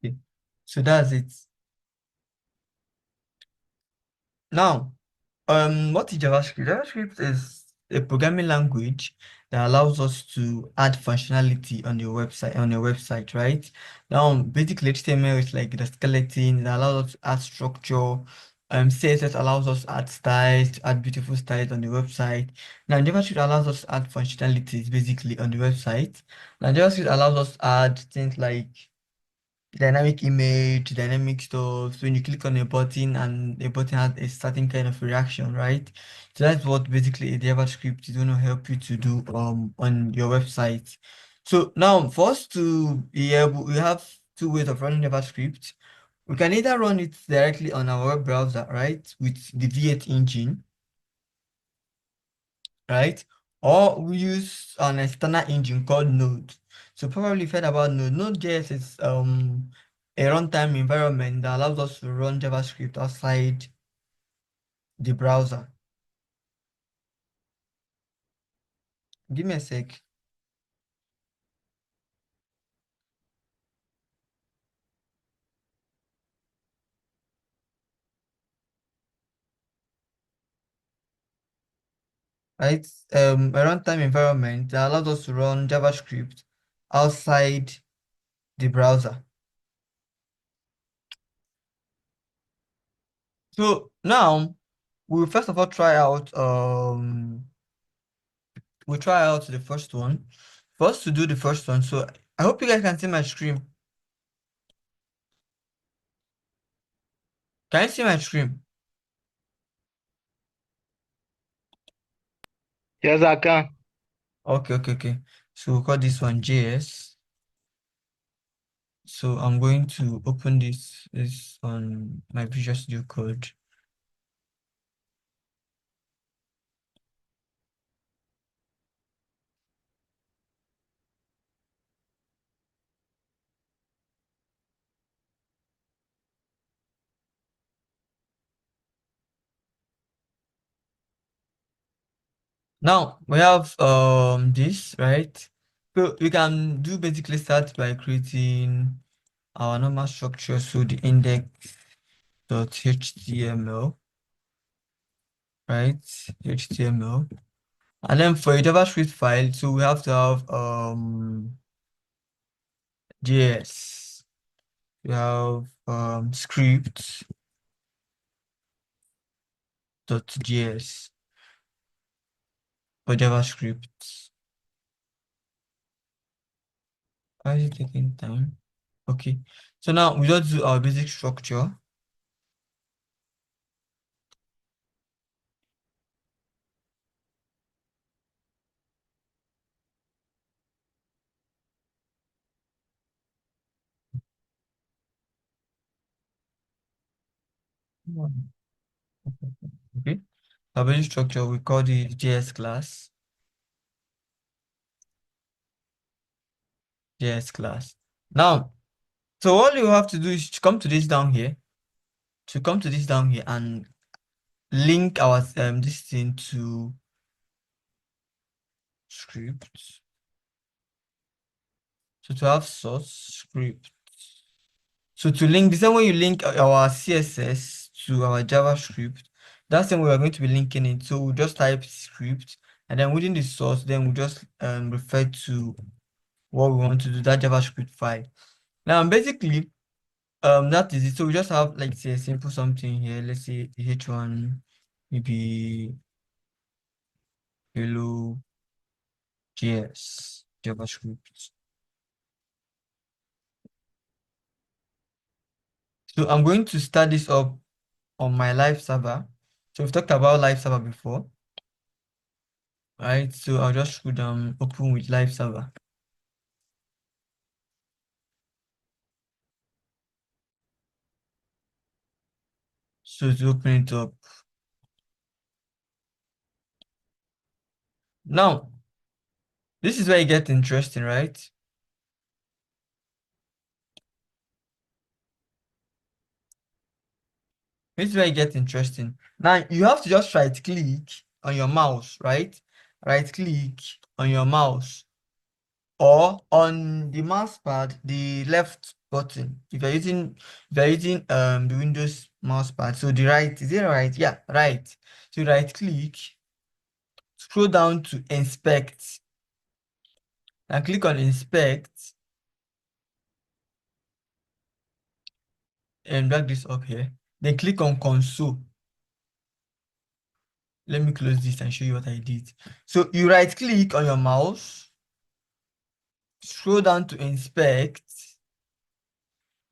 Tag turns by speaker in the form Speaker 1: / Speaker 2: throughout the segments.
Speaker 1: Okay. So that's it. Now, what is JavaScript? JavaScript is a programming language that allows us to add functionality on your website, right? Now, basically HTML is like the skeleton that allows us to add structure. CSS allows us to add styles, to add beautiful styles on the website. Now, JavaScript allows us to add functionalities basically on the website. Now, JavaScript allows us to add things like dynamic image, dynamic stuff. So when you click on a button and the button has a certain kind of reaction, right? So that's what basically a JavaScript is going to help you to do on your website. So now for us to be able, we have two ways of running JavaScript. We can either run it directly on our web browser, right, with the V8 engine, right? Or we use an external engine called Node. So probably you've heard about Node. Node.js is a runtime environment that allows us to run JavaScript outside the browser. Give me a sec. Right? A runtime environment that allows us to run JavaScript outside the browser. So now we'll first of all try out the first one. For us to do the first one, so I hope you guys can see my screen. Can you see my screen?
Speaker 2: Yes, I can.
Speaker 1: Okay, okay, okay. So we'll call this one JS. So I'm going to open this on my Visual Studio Code. Now we have this, right? So we can do basically start by creating our normal structure. So the index.html, right? HTML. And then for a JavaScript file, so we have to have JS. We have script.js for JavaScript. Why is it taking time? Okay. So now we just do our basic structure. Okay. Our basic structure, we call the JS class. JS class. Now, so all you have to do is to come to this down here. To come to this down here and link our this thing to script. So to have source script. So to link the same way you link our CSS to our JavaScript, that's the same way we're going to be linking it. So we'll just type script and then within the source, then we'll just refer to what we want to do, that JavaScript file. Now basically, that is it. So we just have like say a simple something here. Let's say the H1 maybe hello JS JavaScript. So I'm going to start this up on my live server. So we've talked about live server before, right? So I'll just put open with live server. So to open it up. Now, this is where it gets interesting, right? This is where it gets interesting. Now you have to just right click on your mouse, right? Right click on your mouse or on the mouse pad, the left button. If you're using the Windows mouse pad, so the right, is it right? Yeah, right. So right click, scroll down to inspect, and click on inspect, and drag this up here. Then click on console. Let me close this and show you what I did. So you right click on your mouse, scroll down to inspect,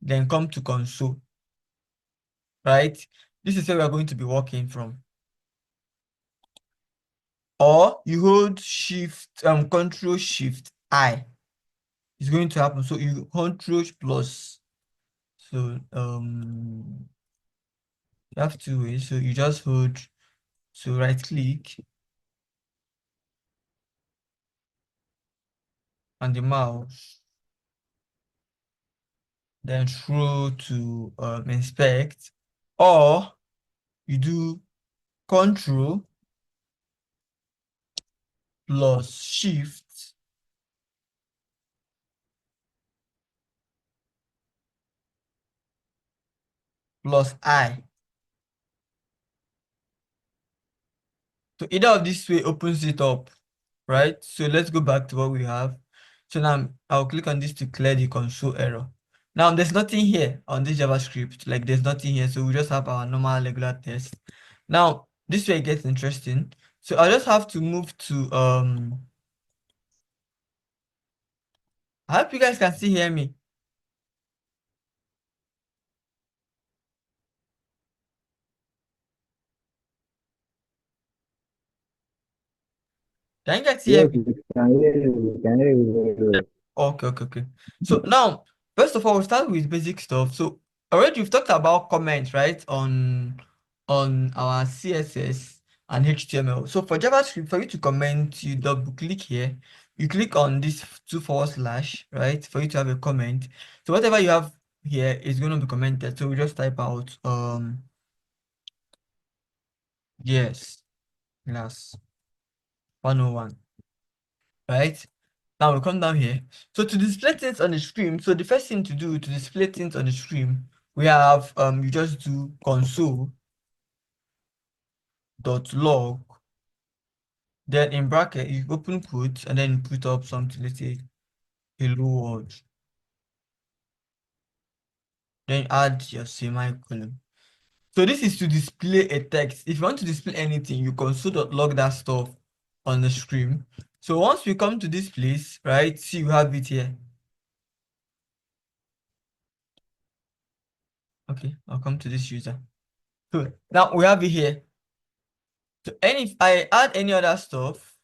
Speaker 1: then come to console, right? This is where we are going to be working from. Or you hold Control Shift I. It's going to happen. So you Control plus. So you have two ways. So you just hold, so right click on the mouse, then scroll to inspect, or you do Control plus Shift plus I. So either of this way opens it up, right? So let's go back to what we have. So now I'll click on this to clear the console error. Now there's nothing here on this JavaScript, like there's nothing here. So we just have our normal regular test. Now this way it gets interesting. So I just have to move to I hope you guys can still hear me. Can you guys hear
Speaker 2: Yes,
Speaker 1: me?
Speaker 2: we can hear you. We can hear you very well.
Speaker 1: Okay, okay, okay. So now, first of all, we'll start with basic stuff. So already we've talked about comments, right? On our CSS and HTML. So for JavaScript, for you to comment, you double click here. You click on this two forward slash, right? For you to have a comment. So whatever you have here is going to be commented. So we just type out yes, class 101, right? Now we come down here. So to display things on the screen, so the first thing to do to display things on the screen, we have you just do console.log, then in bracket you open quotes and then put up something, let's say hello world. Then add your semicolon. So this is to display a text. If you want to display anything, you console.log that stuff on the screen. So once we come to this place, right? See, we have it here. Okay, I'll come to this user. So now we have it here. So if I add any other stuff,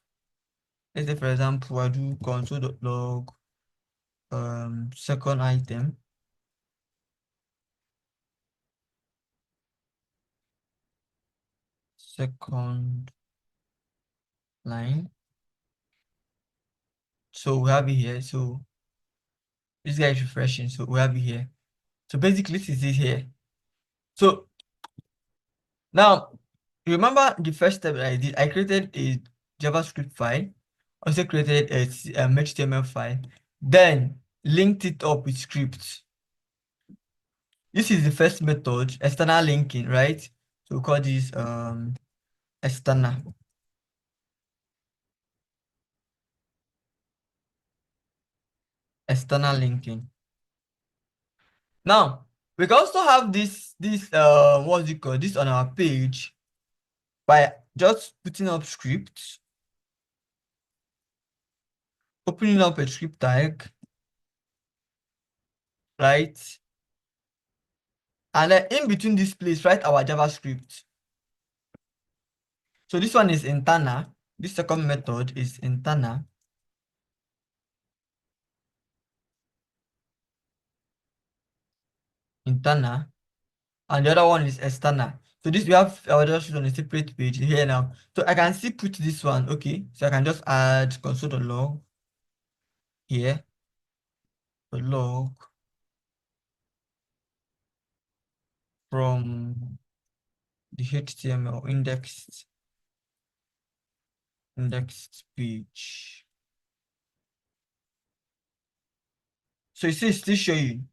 Speaker 1: let's say for example, I do console.log second item, second line. So we have it here. So this guy is refreshing. So we have it here. So basically this is it here. So now remember the first step that I did, I created a JavaScript file, also created a HTML file, then linked it up with scripts. This is the first method, external linking, right? So we call this external external linking. Now we can also have this what's it called, this on our page by just putting up scripts, opening up a script tag, right? And then in between this place, write our JavaScript. So this one is internal. This second method is internal. Internal. And the other one is external. So this we have our JavaScript on a separate page here now. So I can still put this one, okay? So I can just add console.log here, the log from the HTML indexed page. So you see it's still showing.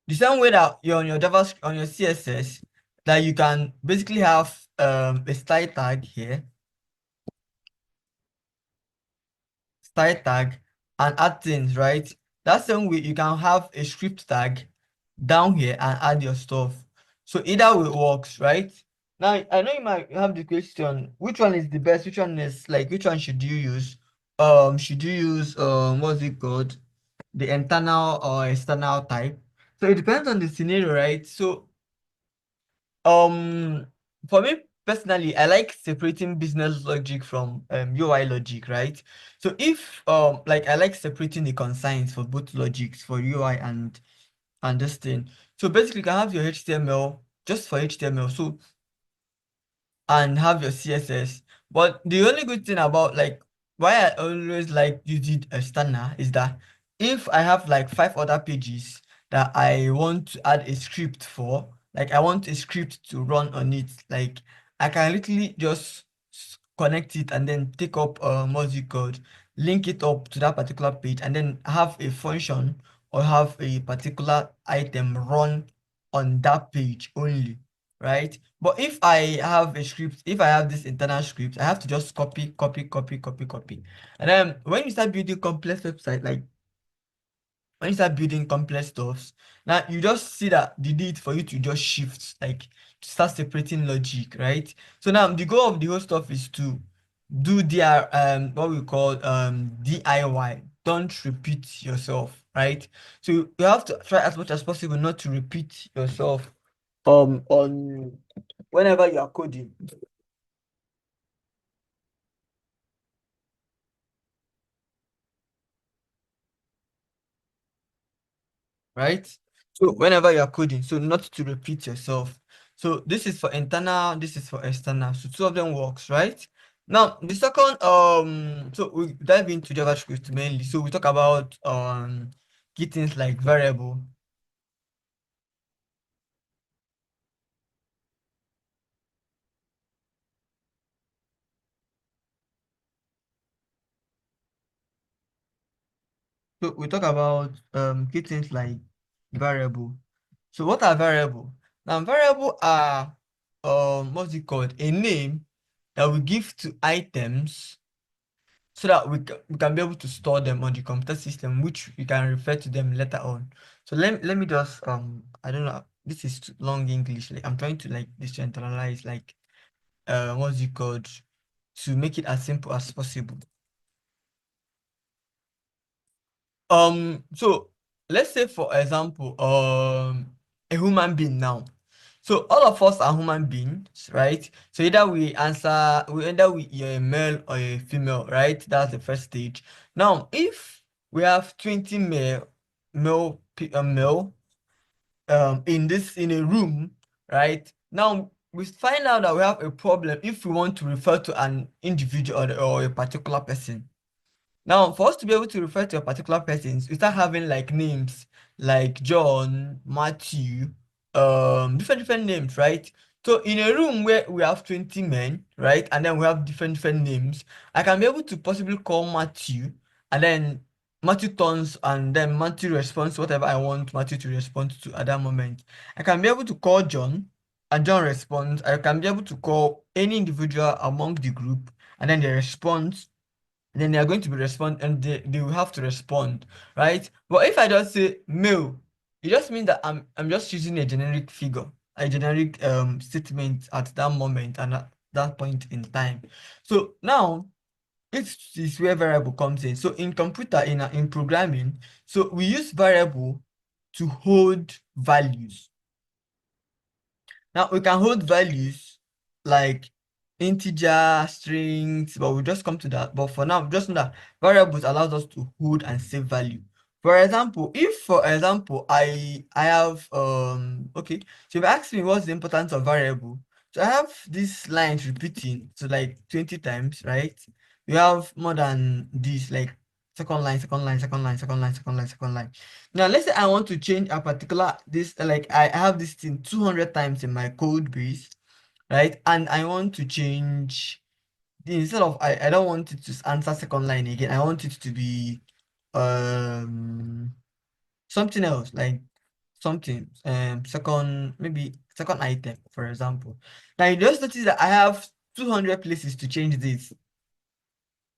Speaker 1: The same way that you're on your JavaScript on your CSS, that you can basically have a style tag here, style tag, and add things, right? That same way you can have a script tag down here and add your stuff. So either way works, right? Now I know you might have the question, which one is the best? Which one is like which one should you use? Should you use what's it called? The internal or external type? So it depends on the scenario, right? So um, for me personally, I like separating business logic from UI logic, right? So if like I like separating the consigns for both logics for UI and this thing. So basically, you can have your HTML just for HTML. So and have your CSS. But the only good thing about like why I always like using external is that if I have like five other pages that I want to add a script for, like I want a script to run on it, like I can literally just connect it and then take up what's it called, link it up to that particular page and then have a function or have a particular item run on that page only, right? But if I have a script, if I have this internal script, I have to just copy, copy, copy, copy, copy. And then when you start building complex website, like when you start building complex stuffs, now you just see that the need for you to just shift, like to start separating logic, right? So now the goal of the whole stuff is to do their what we call DIY. Don't repeat yourself, right? So you have to try as much as possible not to repeat yourself on whenever you are coding, right? So whenever you are coding, so not to repeat yourself. So this is for internal, this is for external. So two of them works, right? Now the second so we dive into JavaScript mainly. So we talk about key things like variable. So we talk about key things like variable. So what are variable? Now variable are what's it called? A name that we give to items so that we can be able to store them on the computer system, which we can refer to them later on. So let me just I don't know, this is too long English. Like I'm trying to like decentralize like what's it called, to make it as simple as possible. So let's say for example, a human being now. So all of us are human beings, right? So either you're a male or a female, right? That's the first stage. Now, if we have 20 male in a room, right? Now we find out that we have a problem if we want to refer to an individual or a particular person. Now, for us to be able to refer to a particular person, we start having like names like John, Matthew, different names, right? So in a room where we have 20 men, right, and then we have different names, I can be able to possibly call Matthew, and then Matthew turns, and then Matthew responds to whatever I want Matthew to respond to at that moment. I can be able to call John, and John responds. I can be able to call any individual among the group, and then they respond, then they are going to be respond and they will have to respond, right? But if I just say male, it just means that I'm just using a generic figure, a generic statement at that moment and at that point in time. So now this is where variable comes in. So in computer, in programming, so we use variable to hold values. Now we can hold values like integer, strings, but we'll just come to that. But for now, just know that variables allows us to hold and save value. For example, if for example I have okay, so if you ask me what's the importance of variable, so I have this lines repeating so like 20 times, right? We have more than this, like second line, second line, second line, second line, second line, second line. Now, let's say I want to change a particular this like I have this thing 200 times in my code base, right? And I want to change instead of I don't want it to answer second line again. I want it to be um something else like something, second, maybe second item, for example. Now you just notice that I have 200 places to change this,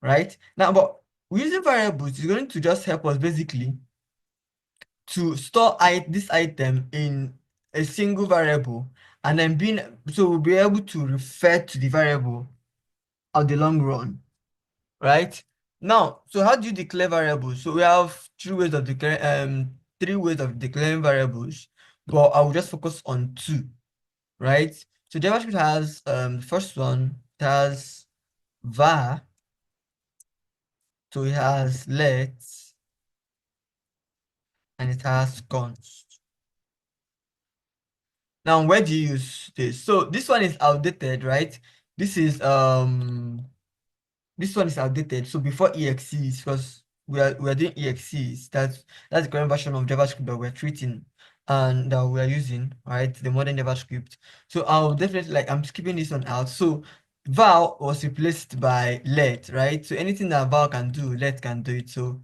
Speaker 1: right? Now, but using variables is going to just help us basically to store this item in a single variable, and then being so we'll be able to refer to the variable at the long run, right? Now, so how do you declare variables? So we have three ways of declaring variables, but I will just focus on two, right? So JavaScript has the first one, it has var, so it has let, and it has const. Now, where do you use this? So this one is outdated, right? This is this one is outdated. So before EXEs, because we are doing EXEs, that's the current version of JavaScript that we're treating and that we're using, right? The modern JavaScript. So I'll definitely, like, I'm skipping this one out. So val was replaced by let, right? So anything that val can do, let can do it. So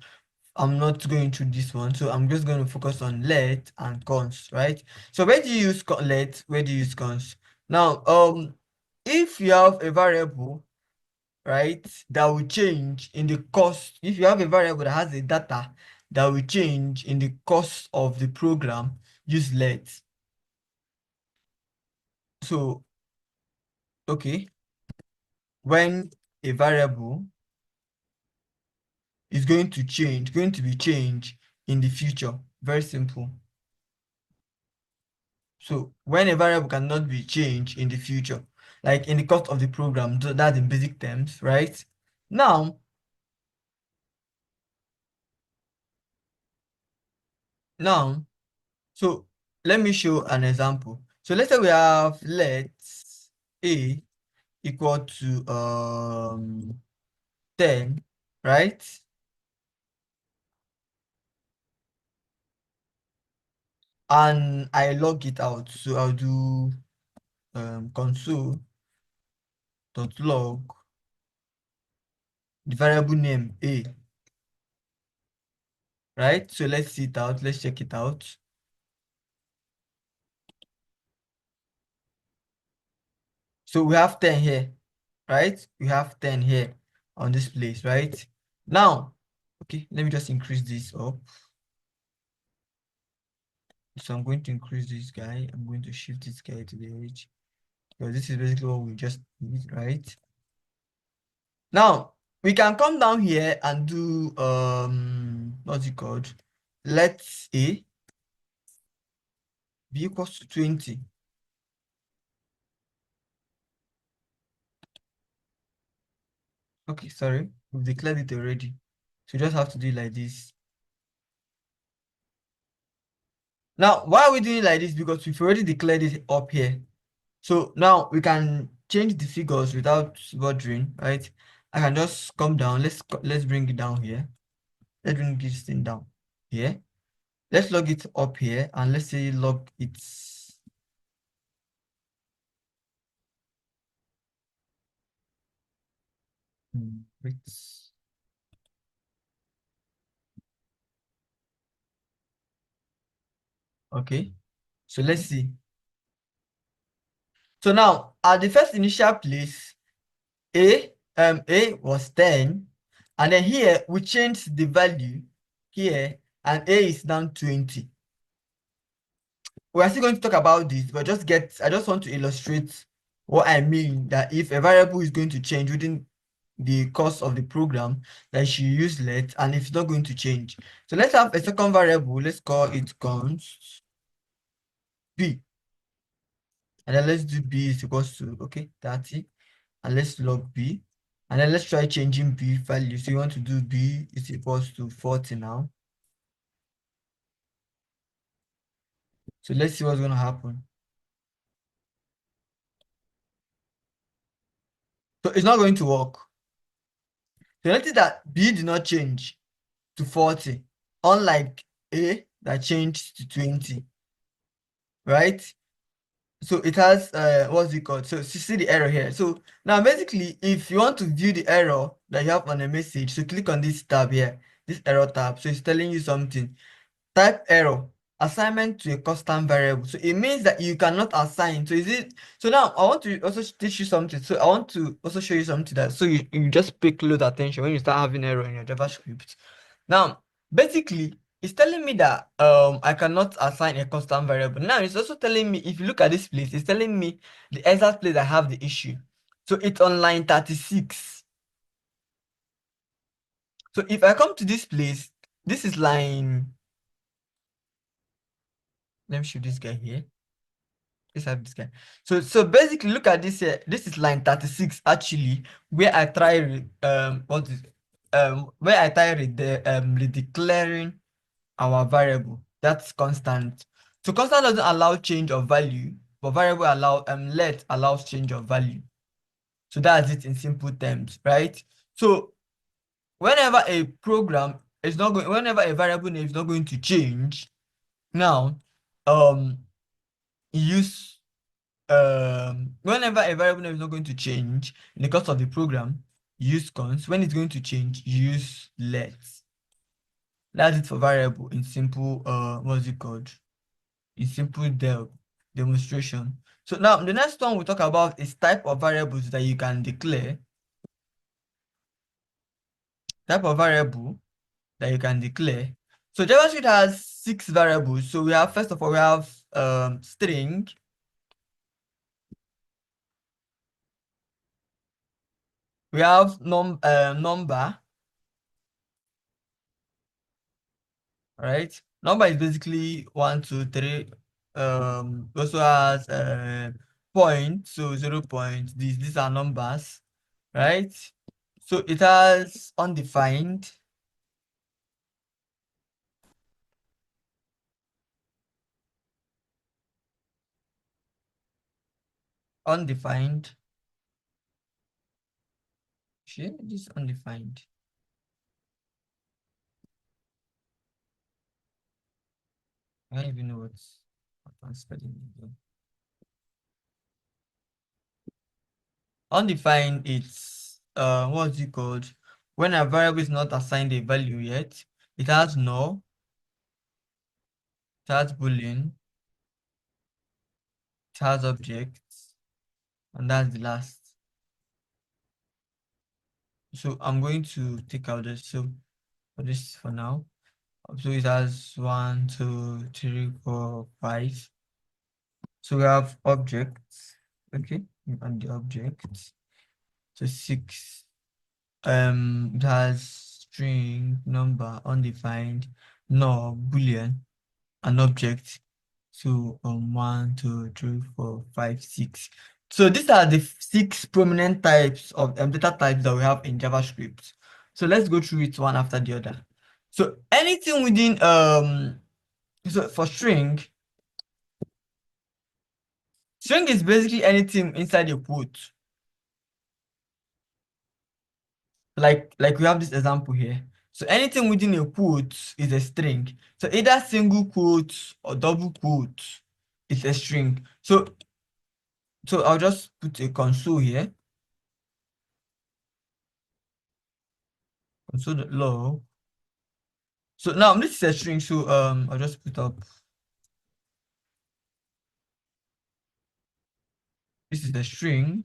Speaker 1: I'm not going through this one, so I'm just going to focus on let and const, right? So where do you use let? Where do you use const? Now, if you have a variable, right, that will change in the cost, if you have a variable that has a data that will change in the cost of the program, use let. So, okay, when a variable is going to be changed in the future, very simple. So when a variable cannot be changed in the future, like in the cost of the program, that's in basic terms, right? Now, now, so let me show an example. So let's say we have let a equal to 10, right? And I log it out. So I'll do console.log the variable name a, right? So let's see it out. Let's check it out. So we have 10 here, right? We have 10 here on this place, right? Now, okay, let me just increase this up. So I'm going to increase this guy. I'm going to shift this guy to the edge. So this is basically what we just did, right? Now, we can come down here and do, what's it called? Let A be equals to 20. Okay, sorry, we've declared it already. So you just have to do it like this. Now, why are we doing it like this? Because we've already declared it up here. So now we can change the figures without bothering, right? I can just come down. Let's bring it down here. Let's bring this thing down here. Let's log it up here, and let's say log its wait. Okay. So let's see. So now at the first initial place, A was 10, and then here we changed the value here, and A is now 20. We are still going to talk about this, but I just want to illustrate what I mean, that if a variable is going to change within the course of the program, that you use let, and if it's not going to change. So let's have a second variable, let's call it const b, and then let's do b is equals to, okay, 30, and let's log b, and then let's try changing b value. So you want to do b is equals to 40 now. So let's see what's going to happen. So it's not going to work. So notice that b did not change to 40, unlike A that changed to 20, right? So it has, what's it called? So you see the error here. So now basically, if you want to view the error that you have on a message, so click on this tab here, this error tab. So it's telling you something. Type error assignment to a custom variable. So it means that you cannot assign. So is it so now I want to also teach you something. So I want to also show you something that so you just pay close attention when you start having error in your JavaScript. Now, basically, it's telling me that I cannot assign a custom variable. Now it's also telling me if you look at this place, it's telling me the exact place I have the issue. So it's on line 36. So if I come to this place, this is line. Let me show this guy here. Let's have this guy. So basically, look at this here. This is line 36 actually, where I try where I try redeclaring our variable. That's constant. So constant doesn't allow change of value, but variable allow let allows change of value. So that's it in simple terms, right? So whenever a program is not going, whenever a variable name is not going to change, now um use whenever a variable name is not going to change in the course of the program, use const. When it's going to change, use let. That's it for variable in simple what's it called? In simple demonstration. So now the next one we talk about is type of variables that you can declare. Type of variable that you can declare. So JavaScript has 6 variables. So we have first of all we have string. We have number, right? Number is basically 1, 2, 3. Also has point, so 0 point. These are numbers, right? So it has undefined, undefined. Shit, this undefined. I don't even know what I'm spelling again. Undefined, it's what's it called? When a variable is not assigned a value yet, it has null, it has boolean, it has objects, and that's the last. So I'm going to take out this. So for this for now. So it has 1, 2, 3, 4, 5. So we have objects. Okay, and the objects. So 6. It has string, number, undefined, null, boolean, an object. So 1, 2, 3, 4, 5, 6. So these are the 6 prominent types of data types that we have in JavaScript. So let's go through it one after the other. So anything within so for string is basically anything inside a quote. Like we have this example here. So anything within a quote is a string. So either single quote or double quote is a string. So I'll just put a console here. Console log. So now this is a string. So I'll just put up. This is the string.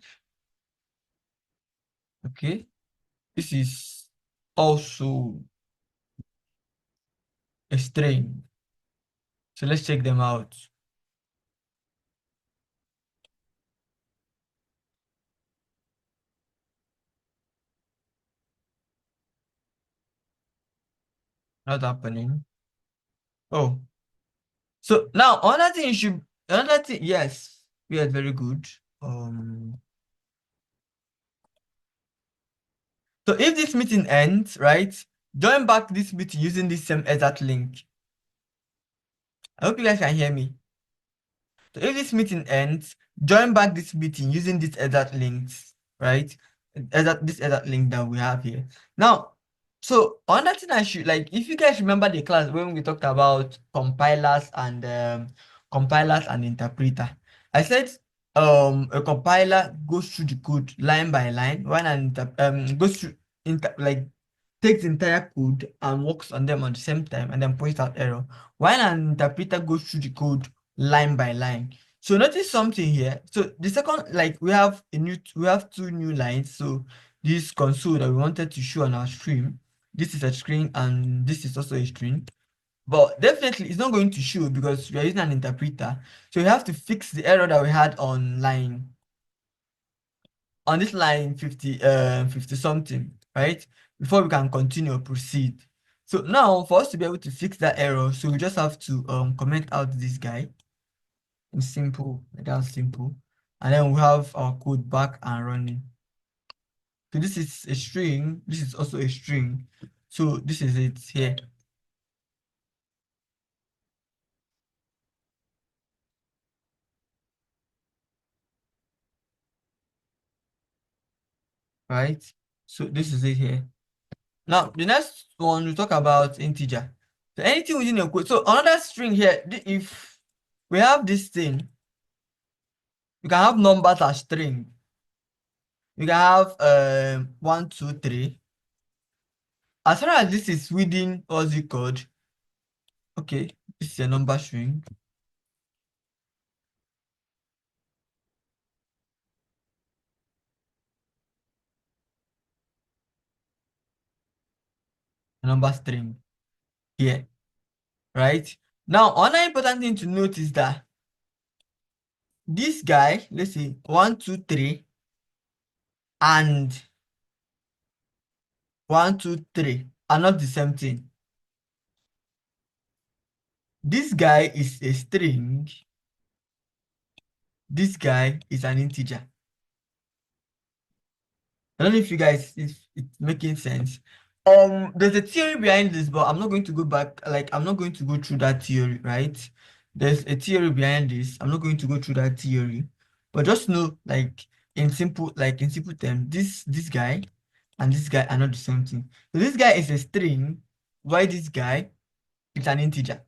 Speaker 1: Okay. This is also a string. So let's check them out. Not happening. Oh, so now another thing, yes, yes, very good. So if this meeting ends, right, join back this meeting using this same exact link. I hope you guys can hear me. So if this meeting ends, join back this meeting using this exact links, right? This exact link that we have here. Now, so another thing I should like, if you guys remember the class when we talked about compilers and interpreter, I said a compiler goes through the code line by line, goes through like takes the entire code and works on them at the same time and then points out error. While an interpreter goes through the code line by line. So notice something here. So the second, like we have two new lines. So this console that we wanted to show on our stream, this is a screen and this is also a string. But definitely it's not going to show because we are using an interpreter. So we have to fix the error that we had on this line 50 something, right? Before we can continue or proceed. So now for us to be able to fix that error, so we just have to comment out this guy in simple, like that's simple. And then we have our code back and running. So this is a string, this is also a string. So this is it here, right? So this is it here. Now the next one we talk about integer. So anything within a code. So another string here, if we have this thing, you can have numbers as string. You can have 1, 2, 3. As far as this is within what's it called? Okay, this is a number string. A number string here, right? Now, another important thing to note is that this guy, let's say 1, 2, 3, and 1, 2, 3 are not the same thing. This guy is a string. This guy is an integer. I don't know if you guys, if it's making sense. There's a theory behind this, but I'm not going to go back. Like, I'm not going to go through that theory, right? There's a theory behind this. I'm not going to go through that theory, but just know, like in simple terms, this guy and this guy are not the same thing. So this guy is a string, while this guy is an integer.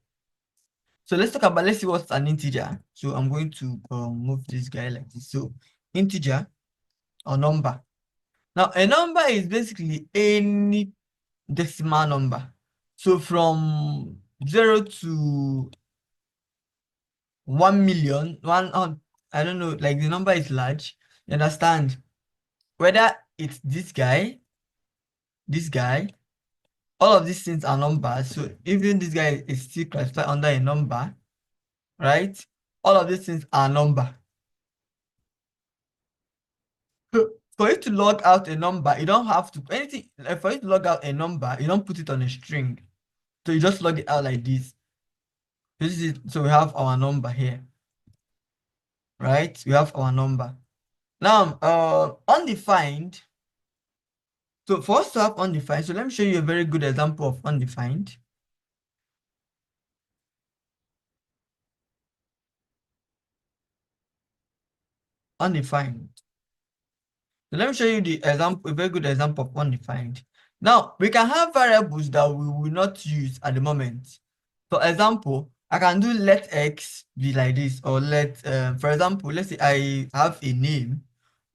Speaker 1: So let's see what's an integer. So I'm going to move this guy like this. So integer or number. Now, a number is basically any decimal number. So from 0 to 1 million, I don't know, like the number is large. You understand? Whether it's this guy, all of these things are numbers. So even this guy is still classified under a number, right? All of these things are number. So for you to log out a number, you don't have to anything. Like for you to log out a number, you don't put it on a string. So you just log it out like this. This is so we have our number here, right? We have our number. Now, undefined. So for us to have undefined, so let me show you a very good example of undefined. Undefined. So let me show you the example, a very good example of undefined. Now, we can have variables that we will not use at the moment. For example, I can do let x be like this, or for example, let's say I have a name,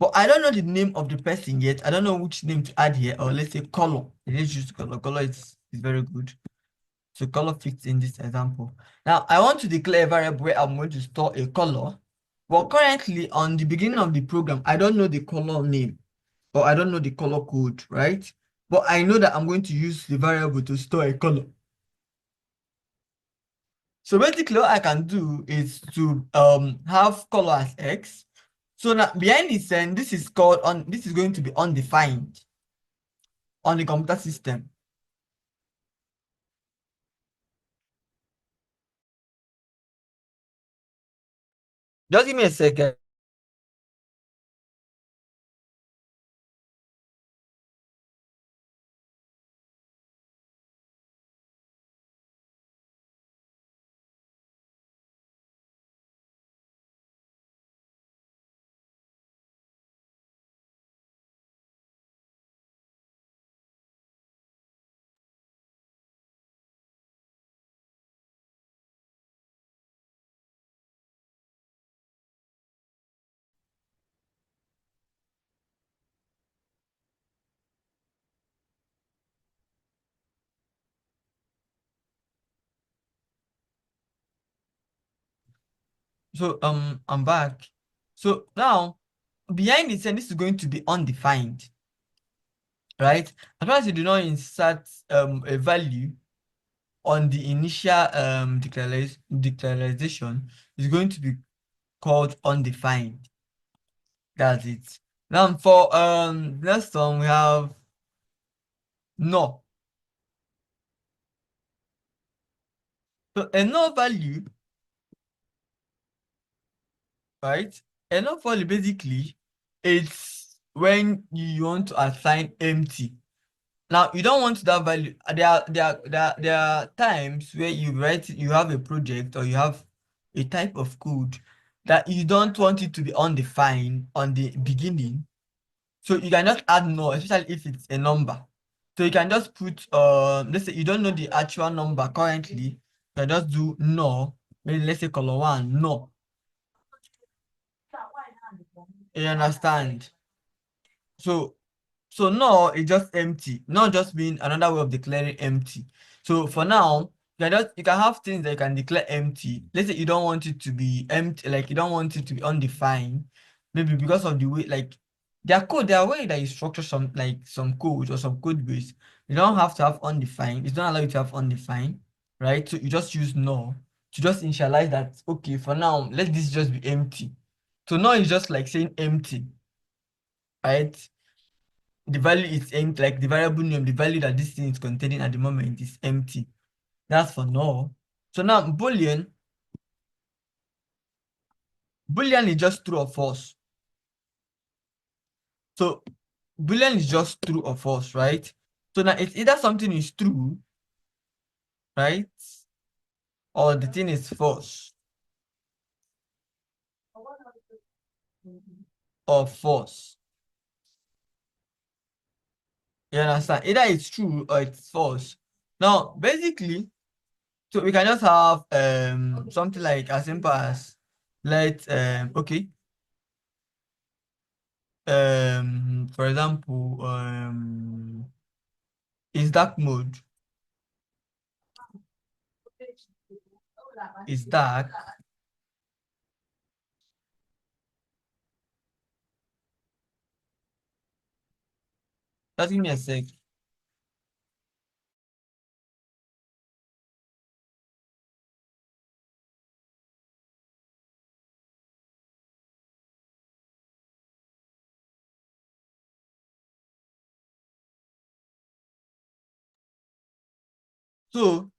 Speaker 1: but I don't know the name of the person yet. I don't know which name to add here, or let's say color. Let's use color. Color is very good. So color fits in this example. Now, I want to declare a variable where I'm going to store a color. But currently, on the beginning of the program, I don't know the color name or I don't know the color code, right? But I know that I'm going to use the variable to store a color. So basically, what I can do is to have color as x. So now behind this, and this is going to be undefined on the computer system. Just give me a second. So I'm back. So now behind the scene, this is going to be undefined, right? As long as you do not insert a value on the initial declaration, is going to be called undefined. That's it. Now for next one we have no. So a no value, right? A no value basically it's when you want to assign empty. Now you don't want that value. There are times where you have a project or you have a type of code that you don't want it to be undefined on the beginning. So you can just add no, especially if it's a number. So you can just put let's say you don't know the actual number currently, you can just do no, maybe let's say color one, no. You understand? So So no, it's just empty. Not just being another way of declaring empty. So for now, you can have things that you can declare empty. Let's say you don't want it to be empty, like you don't want it to be undefined. Maybe because of the way, like their way that you structure some code or some code base. You don't have to have undefined. It don't allow you to have undefined, right? So you just use no to just initialize that. Okay, for now, let this just be empty. So no is just like saying empty, right? The value is empty, like the variable name, the value that this thing is containing at the moment is empty. That's for no. So now boolean is just true or false. So boolean is just true or false, right? So now it's either something is true, right, or the thing is false or false. You understand? Either it's true or it's false. Now basically, so we can just have something like as simple as let okay, for example, is dark mode is dark. Just give me a sec. So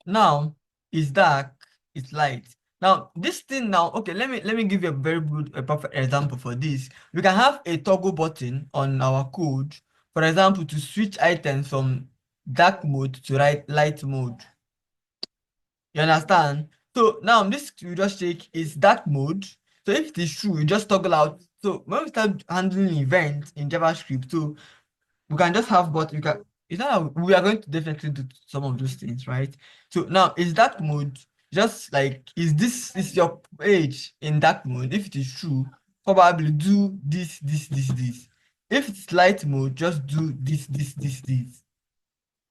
Speaker 1: now it's dark, it's light. Now this thing now, okay, let me give you a very good, a perfect example for this. We can have a toggle button on our code, for example, to switch items from dark mode to light mode. You understand? So now this you just take is dark mode. So if it is true, you just toggle out. So when we start handling events in JavaScript, so we can just have but you can it's not we are going to definitely do some of those things, right? So now is dark mode just like is your page in dark mode? If it is true, probably do this. If it's light mode, just do this,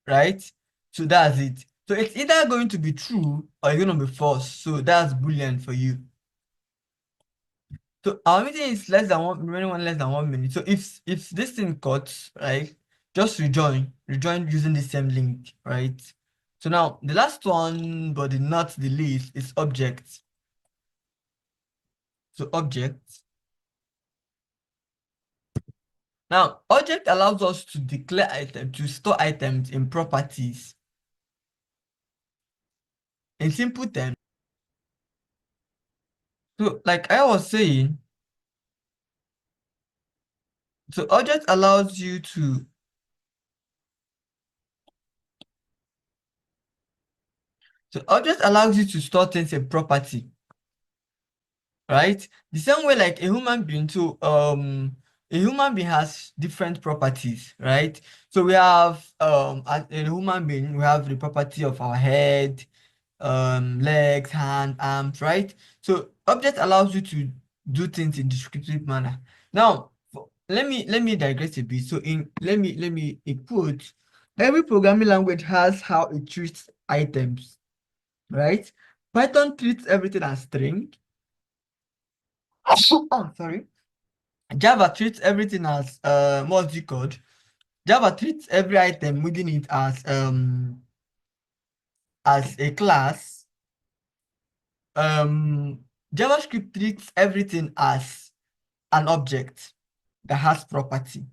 Speaker 1: right? So that's it. So it's either going to be true or it's going to be false. So that's Boolean for you. So our meeting is remaining one less than 1 minute. So if this thing cuts, right, just rejoin using the same link, right? So now the last one, but not the least, is object. So object. Now object allows us to declare items, to store items in properties. In simple terms, so like I was saying, so object allows you to store things in property, right? The same way like a human being too, a human being has different properties, right? So we have as a human being, we have the property of our head, legs, hand, arms, right? So object allows you to do things in descriptive manner. Now, let me digress a bit. So in let me input every programming language has how it treats items, right? Python treats everything as string. Oh, sorry. Java treats everything as multi-code. Java treats every item within it as a class. JavaScript treats everything as an object that has property.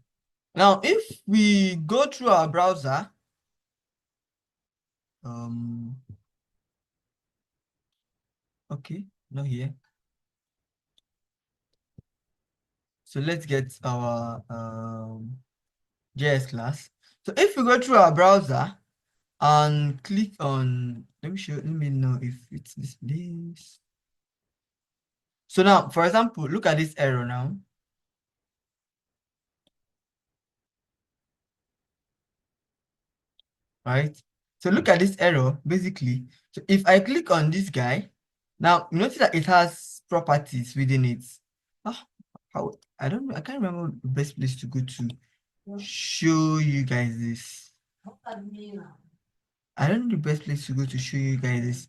Speaker 1: Now, if we go through our browser, um, okay, not here. So let's get our JS class. So if we go through our browser and click on, let me know if it's this place. So now, for example, look at this error now, right? So look at this error, basically. So if I click on this guy, now you notice that it has properties within it. Ah, how, I don't know, I can't remember the best place to go to show you guys this. I don't know the best place to go to show you guys this.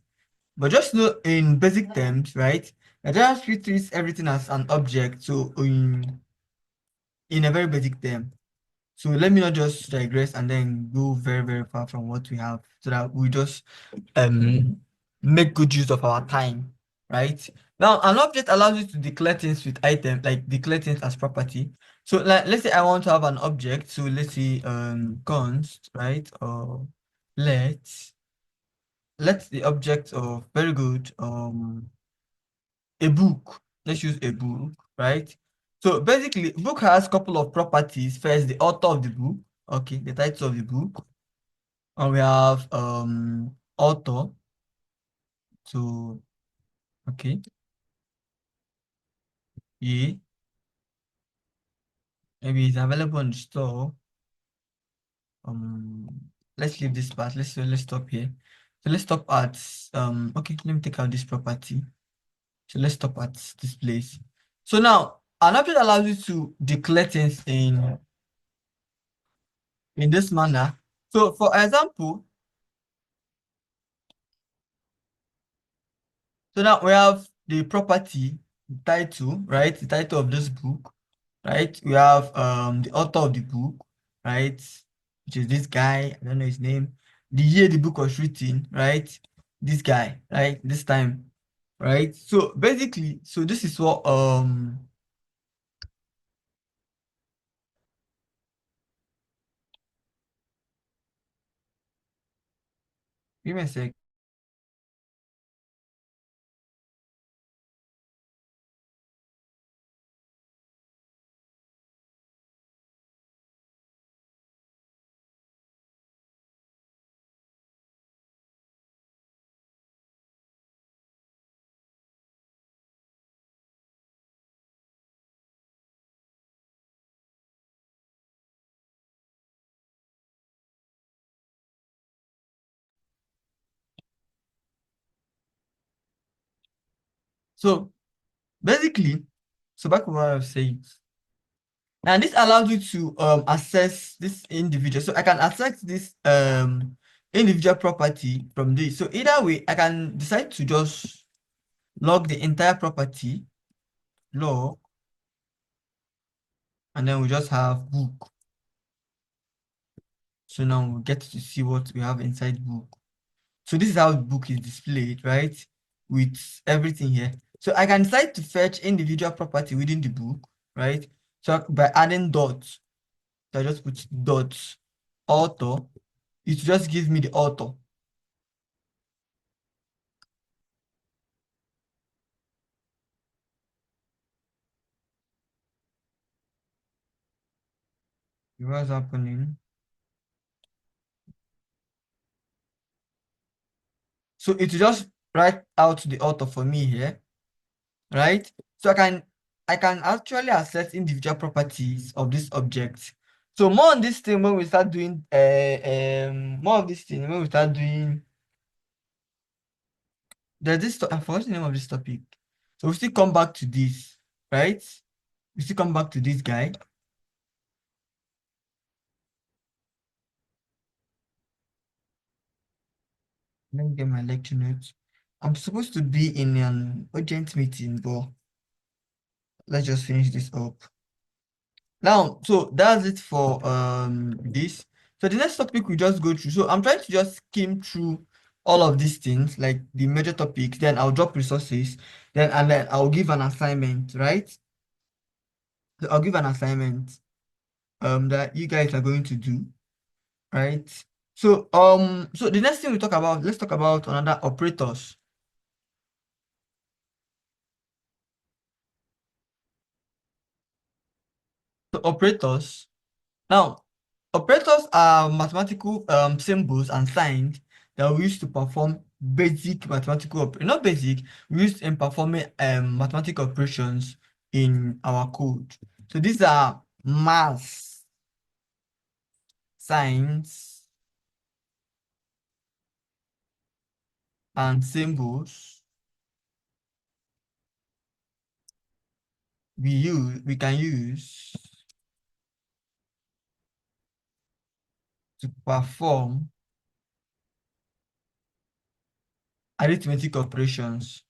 Speaker 1: But just know in basic terms, right? That JavaScript treats everything as an object. So in a very basic term. So let me not just digress and then go very, very far from what we have so that we just um make good use of our time, right? Now, an object allows you to declare things with item, like declare things as property. So like let's say I want to have an object. So let's say const, right? Or let the object of very good a book. Let's use a book, right? So basically, book has a couple of properties. First, the author of the book, okay, the title of the book, and we have author. So okay, yeah, maybe it's available in the store. Um, let's leave this part. Let's stop here. So let's stop at okay, let me take out this property. So let's stop at this place. So now an object allows you to declare things in this manner. So for example, so now we have the property title, right? The title of this book, right? We have the author of the book, right? Which is this guy, I don't know his name. The year the book was written, right? This guy, right? This time, right? So basically, so this is what give me a sec. So basically, so back to what I was saying. And this allows you to access this individual. So I can access this individual property from this. So either way, I can decide to just log the entire property, log, and then we just have book. So now we get to see what we have inside book. So this is how the book is displayed, right? With everything here. So I can decide to fetch individual property within the book, right? So by adding dots, so I just put dots, author, it just gives me the author. What's happening? So it will just write out the author for me here, right? So I can actually access individual properties of this object. So more on this thing when we start doing more of this thing when we start doing there's this I forgot the name of this topic. So we still come back to this, right? We still come back to this guy. Let me get my lecture notes. I'm supposed to be in an urgent meeting, but let's just finish this up. Now, so that's it for this. So the next topic we just go through. So I'm trying to just skim through all of these things, like the major topics, then I'll drop resources, then I'll give an assignment, right? So I'll give an assignment that you guys are going to do, right? So the next thing we talk about, let's talk about another operators. So operators. Now, operators are mathematical symbols and signs that we use to perform basic mathematical not basic, we use in performing mathematical operations in our code. So these are math, signs, and symbols we can use to perform arithmetic operations,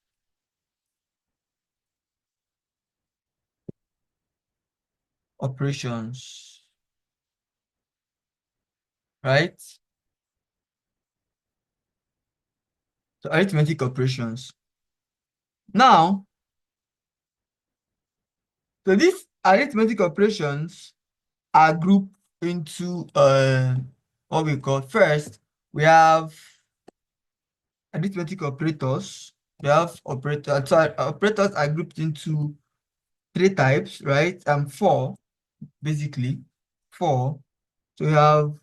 Speaker 1: right? So arithmetic operations. Now, so these arithmetic operations are grouped into what we call, first we have arithmetic operators. We have operators. So operators are grouped into three types, right? Four basically. Four. So we have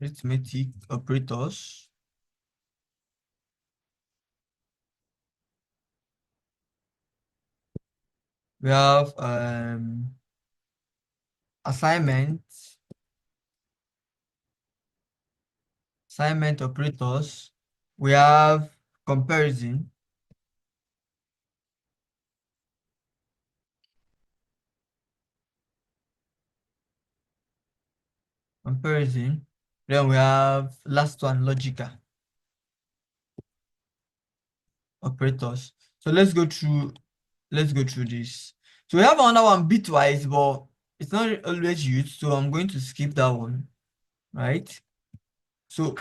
Speaker 1: arithmetic operators. We have assignment, assignment operators. We have comparison, comparison. Then we have last one, logical operators. So let's go through this. So we have another one, bitwise, but it's not always used, so I'm going to skip that one, right? So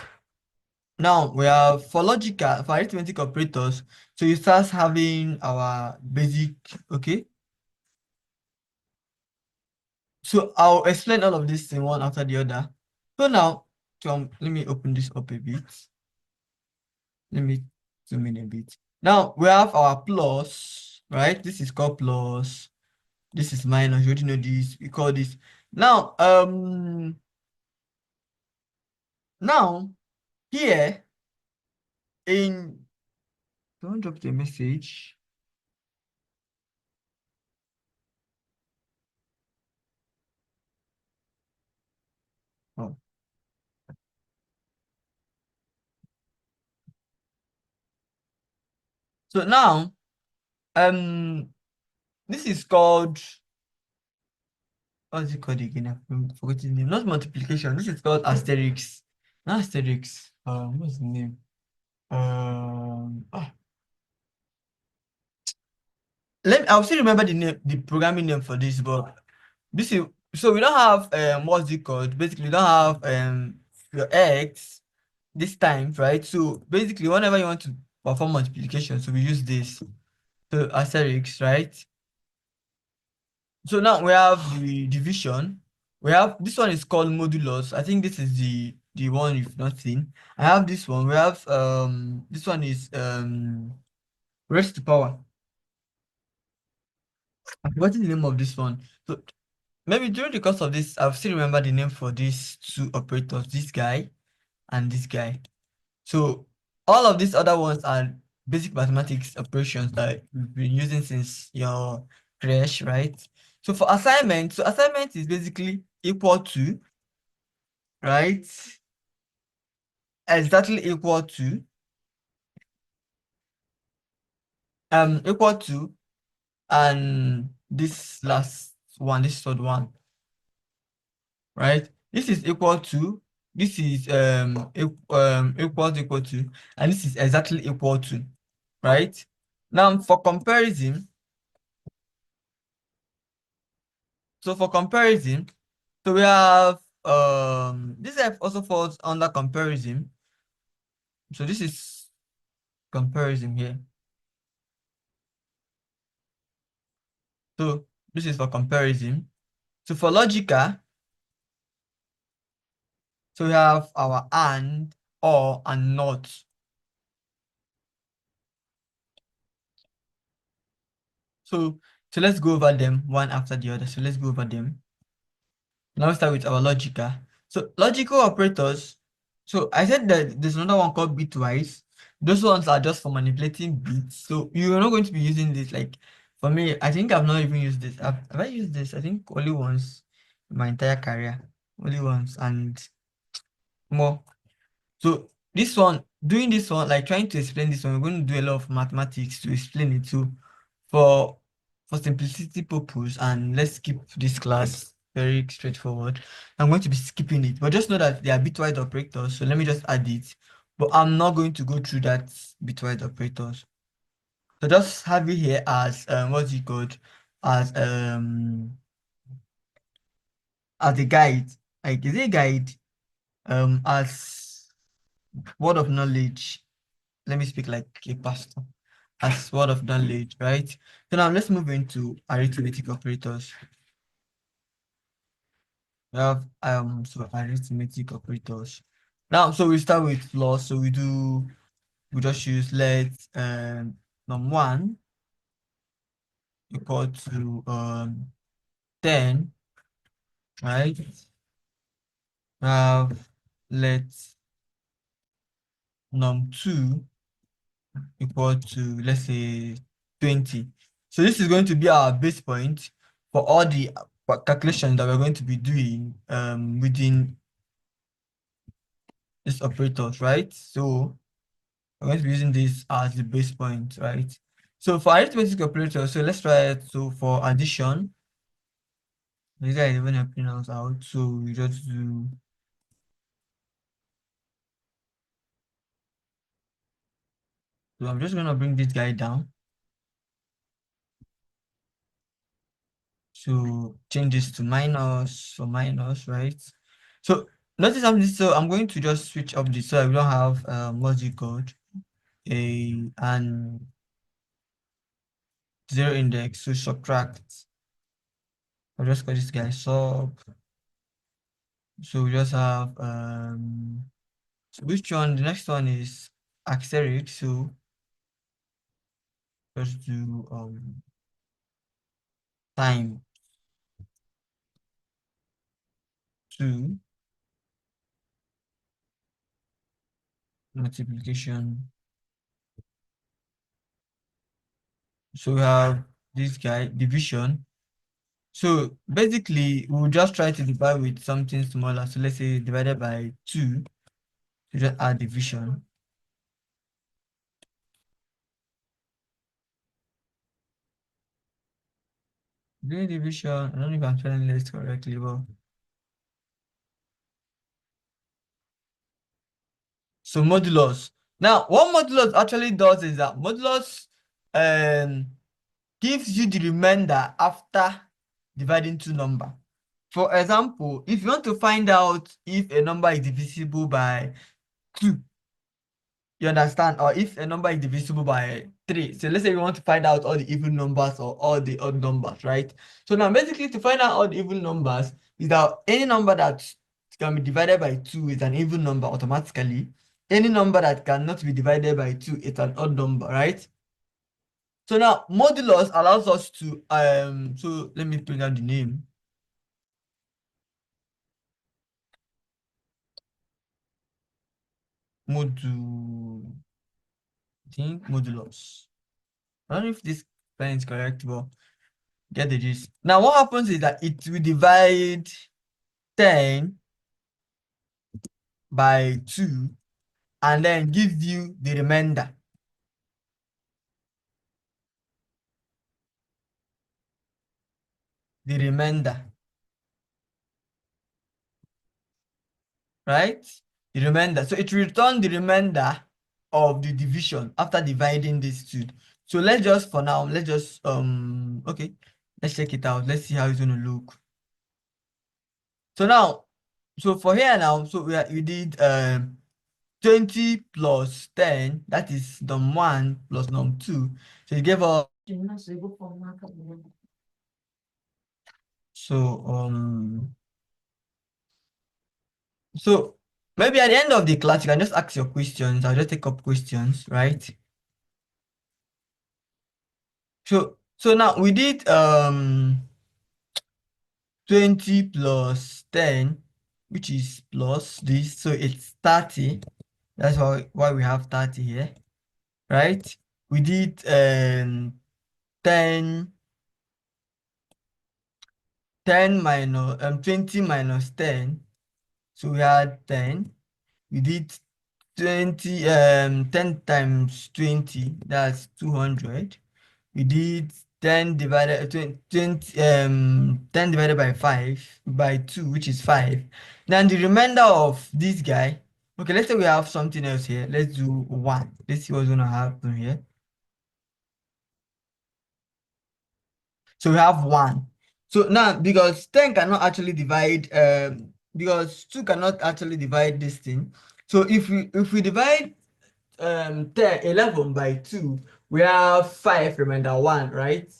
Speaker 1: now we have for logical, for arithmetic operators, so you start having our basic, okay? So I'll explain all of this in one after the other. So now, let me open this up a bit. Let me zoom in a bit. Now we have our plus, right? This is called plus. This is minus. You already know this. We call this. Now here in, don't drop the message. Oh, so now um this is called, what's it called again? I've forgotten the name. Not multiplication. This is called asterisk. Not asterisk. What's the name? Ah, I'll still remember the name, the programming name for this, but this is, so we don't have what's it called? Basically, we don't have your x this time, right? So basically, whenever you want to perform multiplication, so we use this. So asterisk, right? So now we have the division. We have this one is called modulus. I think this is the one you've not seen. I have this one. We have this one is raised to power. I've forgotten the name of this one. So maybe during the course of this, I'll still remember the name for these two operators, this guy and this guy. So all of these other ones are basic mathematics operations that we've been using since your crash, right? So for assignment, so assignment is basically equal to, right? Exactly equal to, and this last one, this third one, right? This is equal to this is equal to, and this is exactly equal to, right? Now for comparison, for comparison, so we have this also falls under comparison. So this is comparison here. So this is for comparison. So for logical, so we have our and, or, and not. So let's go over them one after the other. So let's go over them. Now we start with our logical. So logical operators. So I said that there's another one called bitwise. Those ones are just for manipulating bits. So you're not going to be using this. Like for me, I think I've not even used this. Have I used this? I think only once in my entire career. Only once and more. So this one, doing this one, like trying to explain this one, we're going to do a lot of mathematics to explain it too. For simplicity purpose, and let's skip this class, very straightforward. I'm going to be skipping it, but just know that they are bitwise operators. So let me just add it. But I'm not going to go through that bitwise operators. So just have it here as what's it called? As as a guide. Like is it a guide? As word of knowledge. Let me speak like a pastor. As word of knowledge, right? So now let's move into arithmetic operators. We have so arithmetic operators. Now, so we start with plus. So we just use let num1 equal to 10, right? We have let num2 equal to, let's say, 20. So this is going to be our base point for all the calculations that we're going to be doing within these operators, right? So we're going to be using this as the base point, right? So for arithmetic operator, so let's try it. So for addition, this guy is even helping us out. So we just do, so I'm just gonna bring this guy down. So change this to minus for minus, right? So notice something. So I'm going to just switch up this so I don't have what's it called? And zero index. So subtract. I'll just call this guy sub. So we just have so which one? The next one is asterisk. So just do time 2 multiplication. So we have this guy division. So basically we'll just try to divide with something smaller. So let's say divided by 2. So just add division. Doing division, I don't know if I'm spelling this correctly, but so modulus. Now, what modulus actually does is that modulus um gives you the remainder after dividing two number. For example, if you want to find out if a number is divisible by 2, you understand, or if a number is divisible by 3. So let's say we want to find out all the even numbers or all the odd numbers, right? So now basically to find out all the even numbers is that any number that can be divided by 2 is an even number automatically. Any number that cannot be divided by 2 is an odd number, right? So now modulus allows us to so let me bring out the name. I think modulus. I don't know if this spelling is correct, but get the gist. Now what happens is that it will divide 10 by 2 and then give you the remainder. The remainder. right? The remainder. So it returns the remainder of the division after dividing these two. So let's just for now, let's just okay, let's check it out. Let's see how it's gonna look. So now, so for here now, so we did 20 plus 10, that is num 1 plus num 2. So it gave us so so maybe at the end of the class you can just ask your questions. I'll just take up questions, right? So now we did 20 plus 10, which is plus this, so it's 30. That's why we have 30 here, right? We did 10 10 minus 20 minus 10, so we had 10. We did 20 10 times 20, that's 200. We did 10 divided 20, 10 divided by 5 by 2, which is 5. Then the remainder of this guy, okay, let's say we have something else here. Let's do 1. Let's see what's gonna happen here. So we have 1. So now, because 10 cannot actually divide, because 2 cannot actually divide this thing. So if we divide 10, 11 by 2, we have 5 remainder 1, right?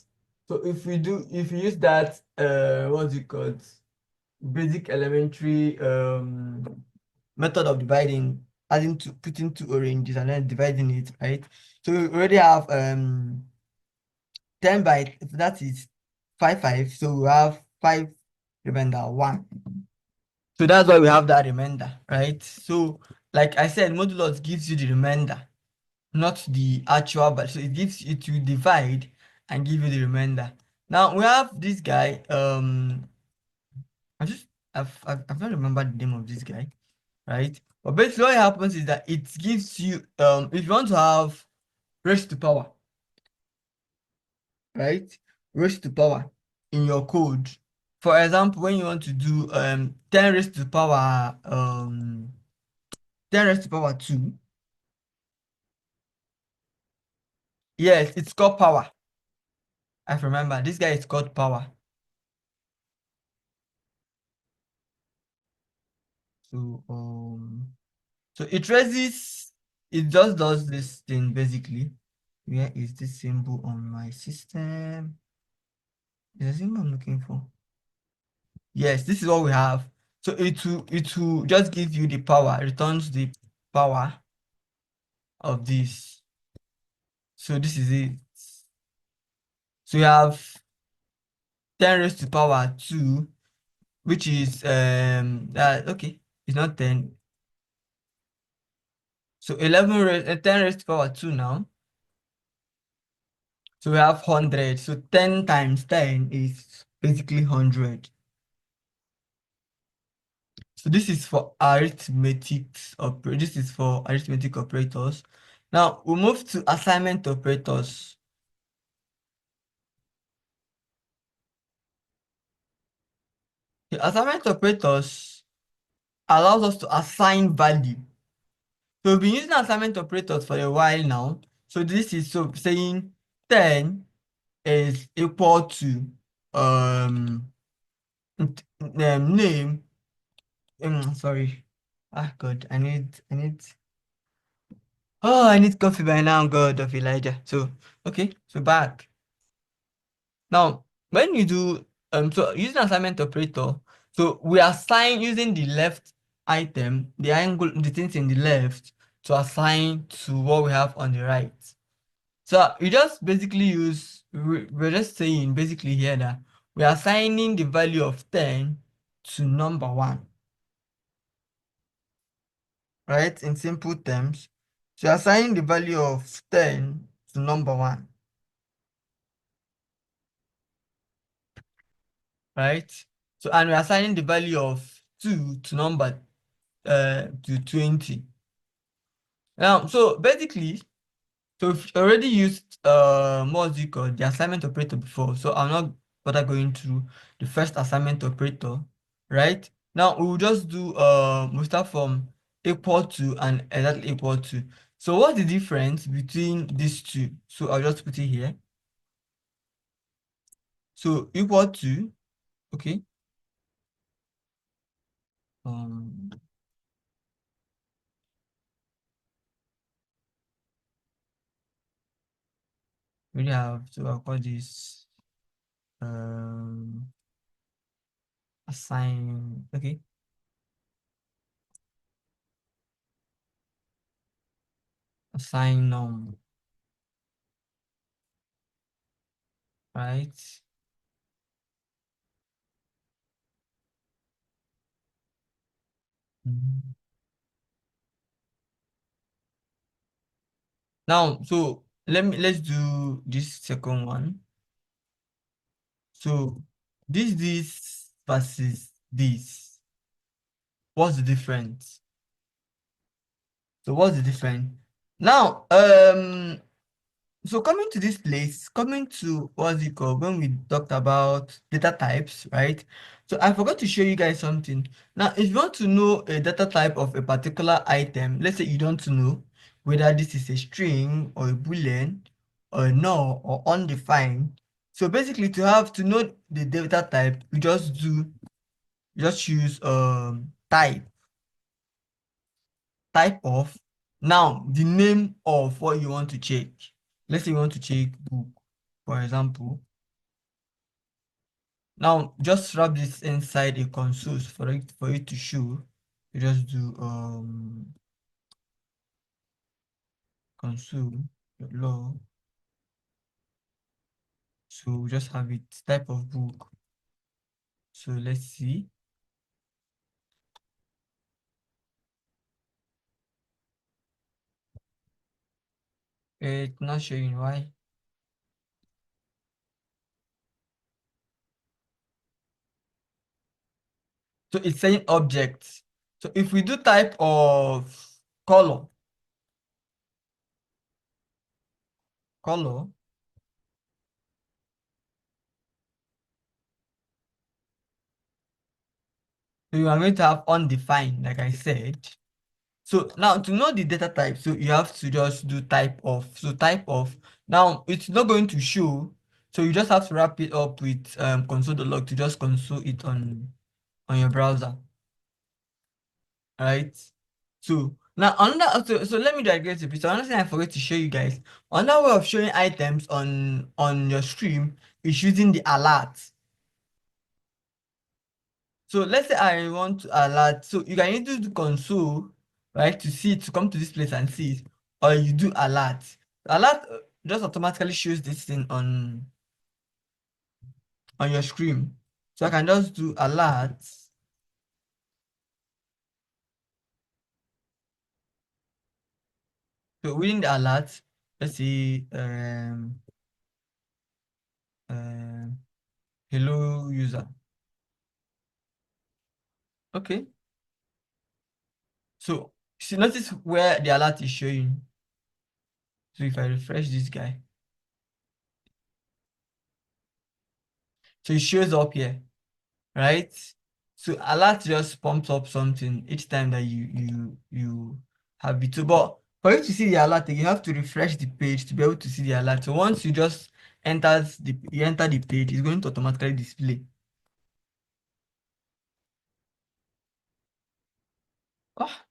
Speaker 1: So if we use that, what's it called? Basic elementary method of dividing, adding to putting two oranges and then dividing it, right? So we already have 10 by that is 5. So we have 5 remainder 1. So that's why we have that remainder, right? So like I said, modulus gives you the remainder, not the actual value. So it will divide and give you the remainder. Now we have this guy. I just I've not remembered the name of this guy, right? But basically what happens is that it gives you if you want to have raised to power, right? Raised to power in your code. For example, when you want to do 10 raised to power 10 raised to power 2, yes, it's called power. I remember this guy is called power. So so it raises, it just does this thing basically. Where is this symbol on my system? Is the symbol I'm looking for? Yes, this is what we have. So it will just give you the power, returns the power of this. So this is it. So you have 10 raised to power 2, which is okay, it's not 10. So 10 raised to power 2 now. So we have 100. So 10 times 10 is basically 100. So this is for arithmetic this is for arithmetic operators. Now we move to assignment operators. The assignment operators allows us to assign value. So we've been using assignment operators for a while now. So this is so saying 10 is equal to name. Sorry. Ah God, I need coffee by now, God of Elijah. So okay, so back. Now when you do so using assignment operator, so we assign using the left item, the angle, the things in the left to assign to what we have on the right. So we just basically we're just saying basically here that we're assigning the value of 10 to number 1, right? In simple terms. So you're assigning the value of 10 to number 1, right? So and we're assigning the value of 2 to number to 20. Now, so basically, so we've already used what's it called, the assignment operator before. So I'm not bother going through the first assignment operator, right? Now we will just do we'll start from equal to and exactly equal to. So what's the difference between these two? So I'll just put it here. So equal to, okay. Um we have to I'll call this um assign, okay. Assign right? Mhm. Now, so let's do this second one. So this versus this. What's the difference? So what's the difference? Now, so coming to this place, coming to what's it called when we talked about data types, right? So I forgot to show you guys something. Now, if you want to know a data type of a particular item, let's say you don't know whether this is a string or a boolean or a null or undefined. So basically to have to know the data type, you just choose type of, now the name of what you want to check. Let's say you want to check book, for example. Now just wrap this inside a console for it to show. You just do console log. So we just have it type of book. So let's see. It's not showing why. So it's saying objects. So if we do type of color, color, so you are going to have undefined, like I said. So now to know the data type, so you have to just do type of. So type of. Now it's not going to show. So you just have to wrap it up with console.log to just console it on your browser. Right? So now another so let me digress a bit. So another thing I forgot to show you guys. Another way of showing items on your stream is using the alert. So let's say I want to alert. So you can either do console, right, to see it, to come to this place and see it, or you do alert. Alert just automatically shows this thing on your screen. So I can just do alert. So within the alert, let's see um hello user. Okay. So see, notice where the alert is showing. So if I refresh this guy, so it shows up here, right? So alert just pumps up something each time that you have it. So, but for you to see the alert, you have to refresh the page to be able to see the alert. So once you just enter the page, it's going to automatically display. Ah,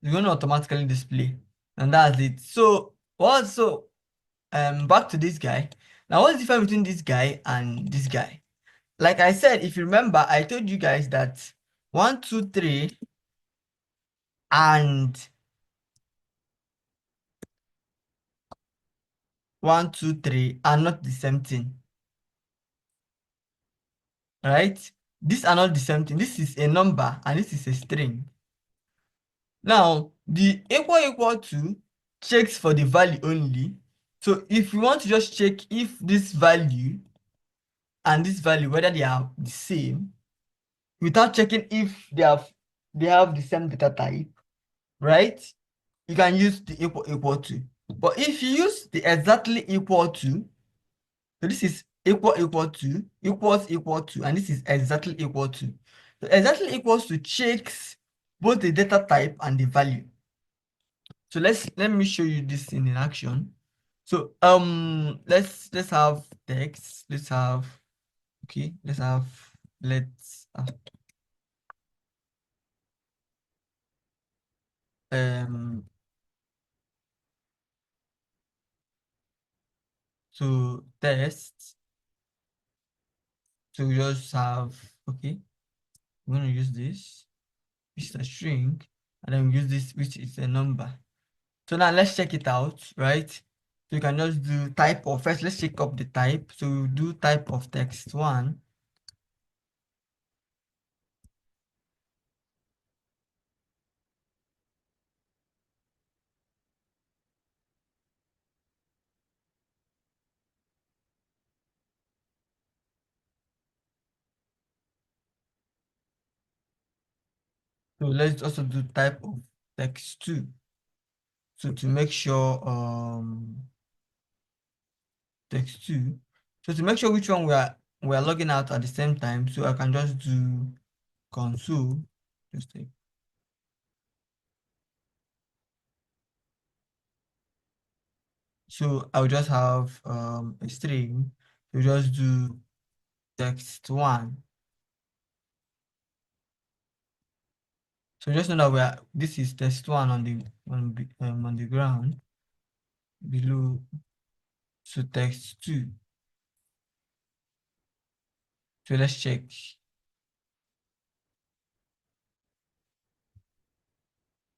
Speaker 1: it's going to automatically display, and that's it. So back to this guy. Now, what's the difference between this guy and this guy? Like I said, if you remember, I told you guys that 1, 2, 3 and 1, 2, 3 are not the same thing, right? These are not the same thing. This is a number and this is a string. Now, the equal to checks for the value only. So if you want to just check if this value and this value, whether they are the same, without checking if they have the same data type, right? You can use the equal to. But if you use the exactly equal to, so this is equal to, equal to, and this is exactly equal to. So exactly equals to checks both the data type and the value. So let me show you this in action. So let's have text. Let's have okay. Let's um so test. So we just have okay. We're gonna use this, which is a string, and then we use this, which is a number. So now let's check it out, right? So you can just do type of first. Let's check up the type. So we'll do type of text one. So let's also do type of text two. So to make sure text two. So to make sure which one we are logging out at the same time, so I can just do console. Just take. So I'll just have a string. So just do text one. So just know that this is text one on the ground below. So text two. So let's check.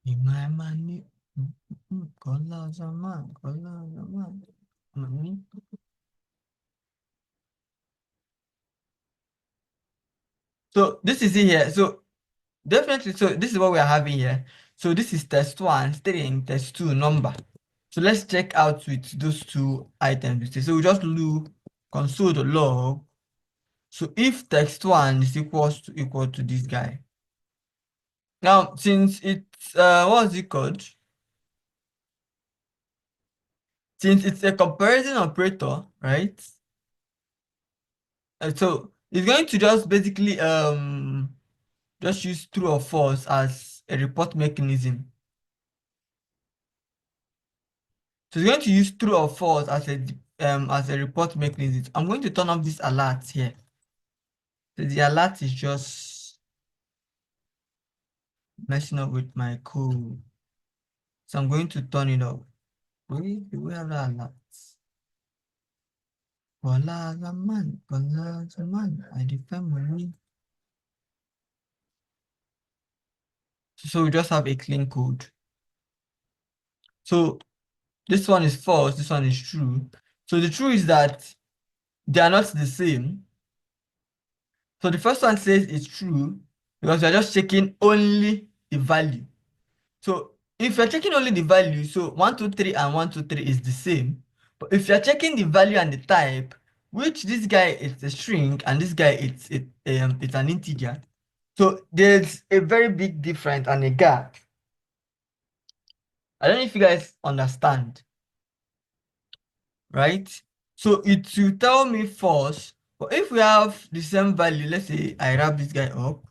Speaker 1: In my money, color zaman, color zaman, money. So this is it here. So definitely, so this is what we are having here. So this is test one, string, test two, number. So let's check out with those two items. So we just do console.log. So if text one is equal to this guy. Now, since it's what's it called? Since it's a comparison operator, right? So it's going to just basically just use true or false as a report mechanism. So it's going to use true or false as a report mechanism. I'm going to turn off this alert here. So the alert is just messing up with my code. So I'm going to turn it off. Wait, do we have that alert? Wala zaman, I defend money. So we just have a clean code. So this one is false, this one is true. So the true is that they are not the same. So the first one says it's true because we are just checking only the value. So if you're checking only the value, so 123 and 123 is the same. But if you're checking the value and the type, which this guy is a string and this guy it's an integer. So there's a very big difference and a gap. I don't know if you guys understand, right? So it will tell me false. But if we have the same value, let's say I wrap this guy up.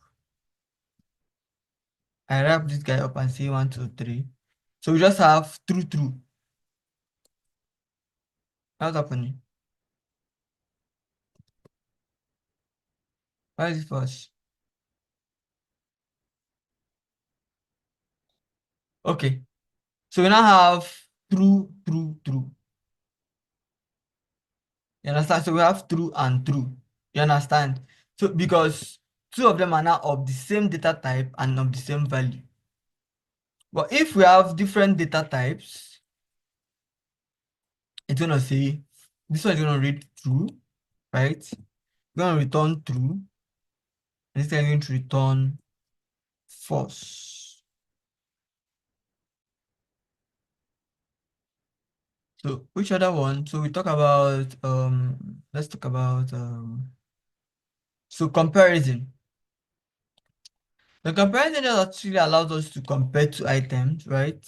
Speaker 1: I wrap this guy up and say 123. So we just have true, true. What's happening? Why is it false? Okay. So we now have true, true, true. You understand? So we have true and true. You understand? So because two of them are now of the same data type and of the same value. But if we have different data types, it's gonna say this one is gonna read true, right? It's gonna return true, and this one is going to return false. So which other one? So we talk about let's talk about so comparison. The comparison just actually allows us to compare two items, right?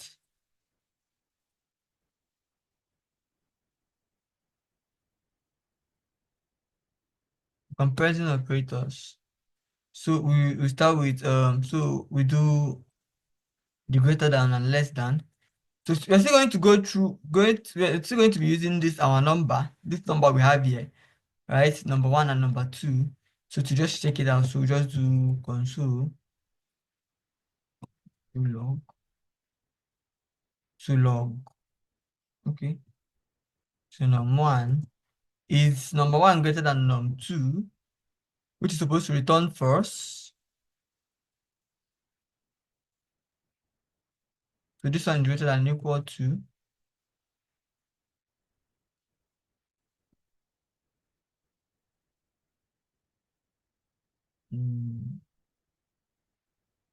Speaker 1: comparison operators. So we start with so we do the greater than and less than. So we're still going to go through we're still going to be using this number we have here, right? Number one and number two. So to just check it out, so we just do console do log to log. Okay. So number one greater than num two, which is supposed to return first. So this one is greater than or equal to. mm,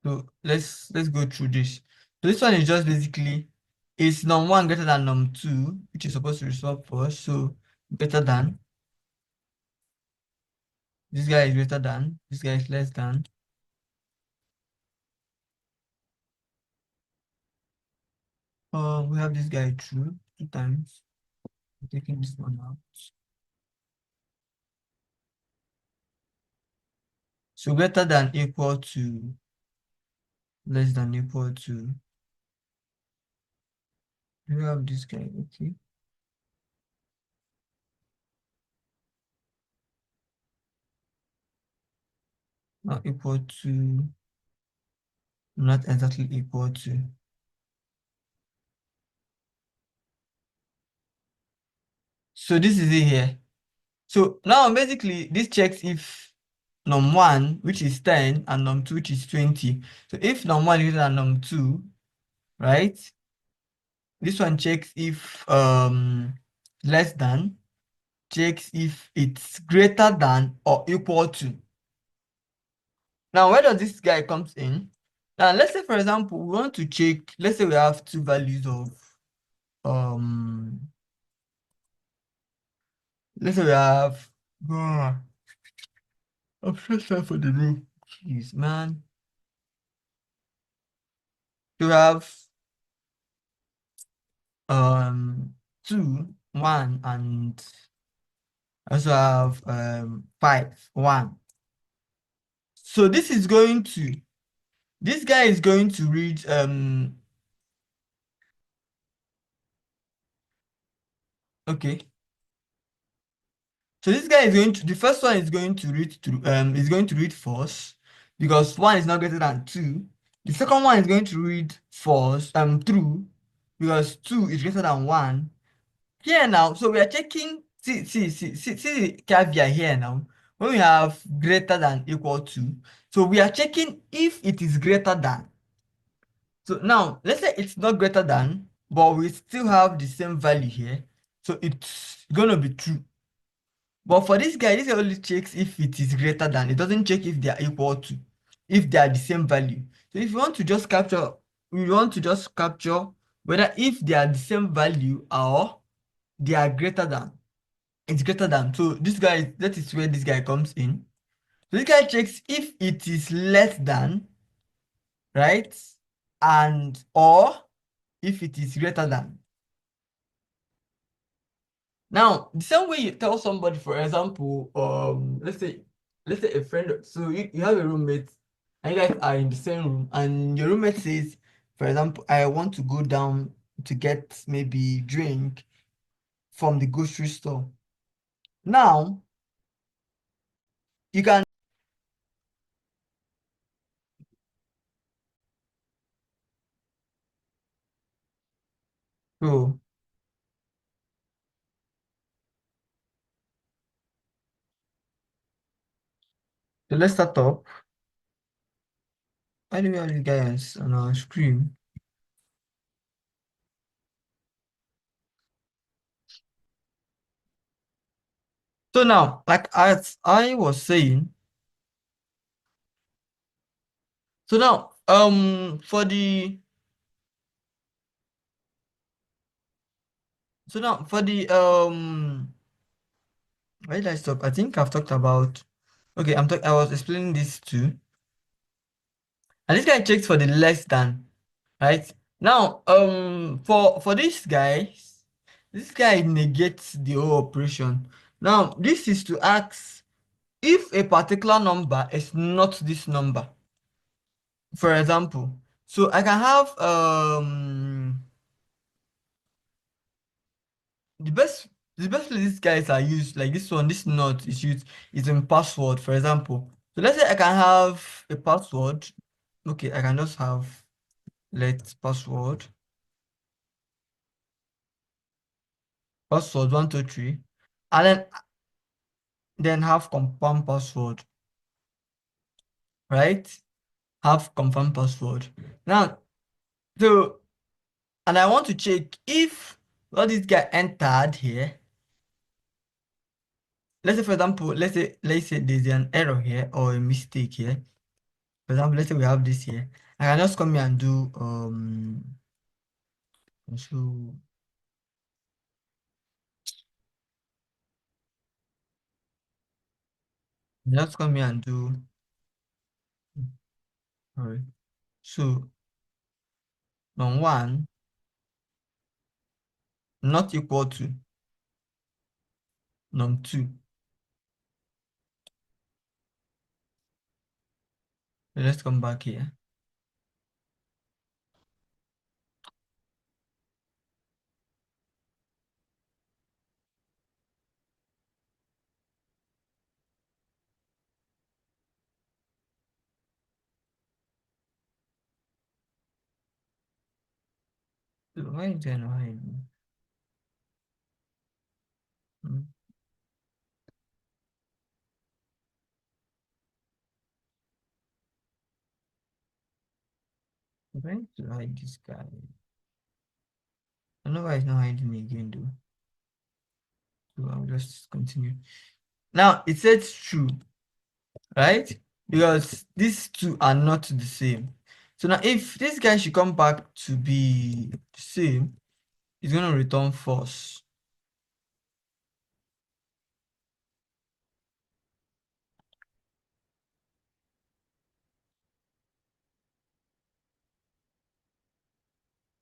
Speaker 1: So let's go through this. So this one is just basically is num1 greater than num2, which is supposed to resolve first. So greater than, this guy is greater than, this guy is less than. We have this guy true two times. I'm taking this one out. So greater than equal to, less than equal to. We have this guy, okay. Not equal to, not exactly equal to. So this is it here. So now basically this checks if num1, which is 10, and num2, which is 20. So if num1 is greater than num2, right? This one checks if less than, checks if it's greater than or equal to. Now, where does this guy comes in? Now, let's say, for example, we want to check, let's say we have two values of, um, let's say we have, I'm so sorry for the name. Jeez, man. We have, 2, 1, and also have, 5, 1. So this guy is going to read, okay. So this guy is the first one is going to read false because 1 is not greater than 2. The second one is going to read false, true, because 2 is greater than 1. Here now, so we are checking, see the caveat here now. When we have greater than equal to, so we are checking if it is greater than. So now, let's say it's not greater than, but we still have the same value here. So it's gonna be true. But for this guy only checks if it is greater than. It doesn't check if they are equal to, if they are the same value. So if you want to just capture, we want to just capture whether if they are the same value or they are greater than. It's greater than. So that is where this guy comes in. So this guy checks if it is less than, right? And or if it is greater than. Now, the same way you tell somebody, for example, let's say a friend, so you have a roommate and you guys are in the same room, and your roommate says, for example, I want to go down to get maybe drink from the grocery store. Now, you can go. So let's start up. I do we have these guys on our screen? So now, like as I was saying, so now for the where did I stop? I think I've talked about. Okay, I was explaining this too. And this guy checks for the less than, right? Now, for this guy negates the whole operation. Now, this is to ask if a particular number is not this number, for example, so I can have the best the best place these guys are used, like this one, this not is used is in password, for example. So let's say I can have a password. Okay, I can just have let password 123, and then have confirm password, right? Have confirm password. Now, so and I want to check if what this guy entered here. Let's say, for example, let's say there's an error here or a mistake here. For example, let's say we have this here. I can just come here and do so just come here and do sorry. So num1 not equal to num2. So let's come back here. So why is there no hiding? Hmm. I'm trying to hide this guy. I don't know why it's not hiding again though. So I'll just continue. Now it says true, right? Because these two are not the same. So now if this guy should come back to be the same, it's going to return false.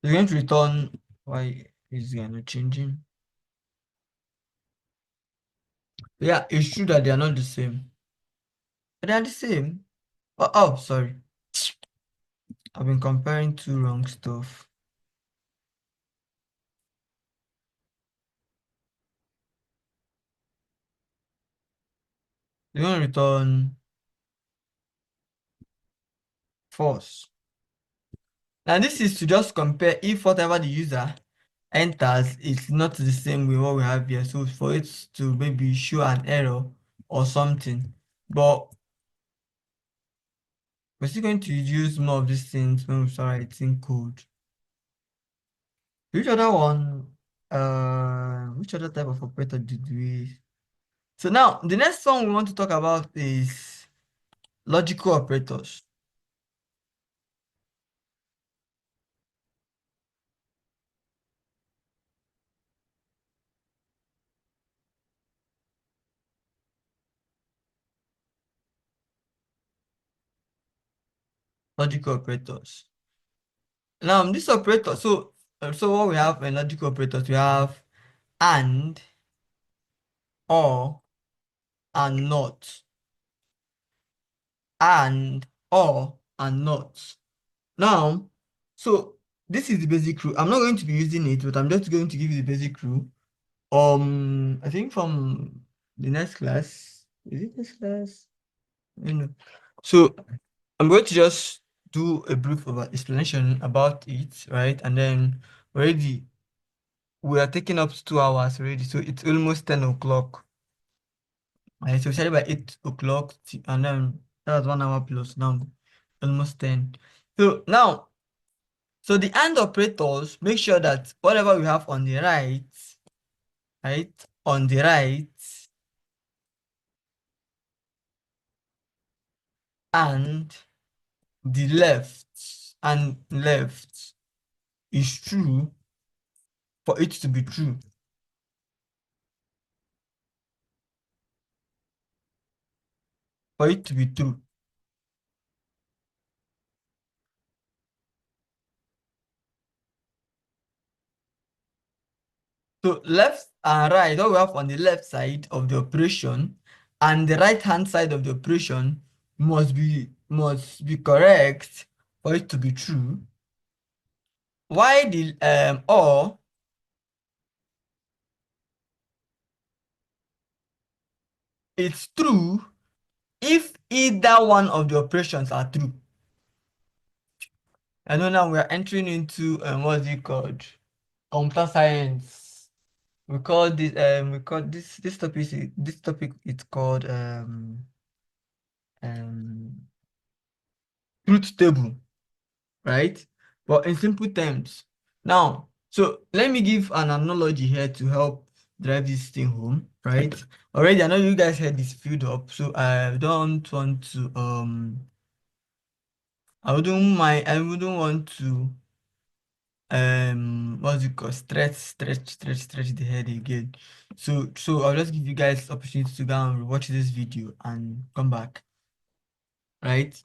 Speaker 1: It's going to return, why is it not changing? Yeah, it's true that they are not the same. But they are the same. Oh, sorry. I've been comparing two wrong stuff. They're going to return false. Now this is to just compare if whatever the user enters is not the same with what we have here. So for it to maybe show an error or something. But we're still going to use more of these things when we start writing code. Which other one? Which other type of operator did we? So now the next one we want to talk about is logical operators. Logical operators. Now this operator. So what we have in logical operators, we have and, or, and not, and not. Now, so this is the basic rule. I'm not going to be using it, but I'm just going to give you the basic rule. I think from the next class. Is it next class? You know. So I'm going to just do a brief explanation about it, right? And then already we are taking up to 2 hours already, so it's almost 10 o'clock. Right? So started by 8 o'clock, and then that was 1 hour plus now, almost 10. So now, so the AND operators make sure that whatever we have on the right, on the right, and the left is true for it to be true. For it to be true. So left and right, what we have on the left side of the operation and the right hand side of the operation must be correct for it to be true. Why the or it's true if either one of the operations are true. I know now we are entering into what's it called? Computer science. We call this topic it's called um truth table, right? But in simple terms. Now, so let me give an analogy here to help drive this thing home, right? Already, I know you guys had this filled up, so I don't want to I wouldn't want to what's it called? Stretch the head again. So I'll just give you guys opportunity to go and watch this video and come back, right?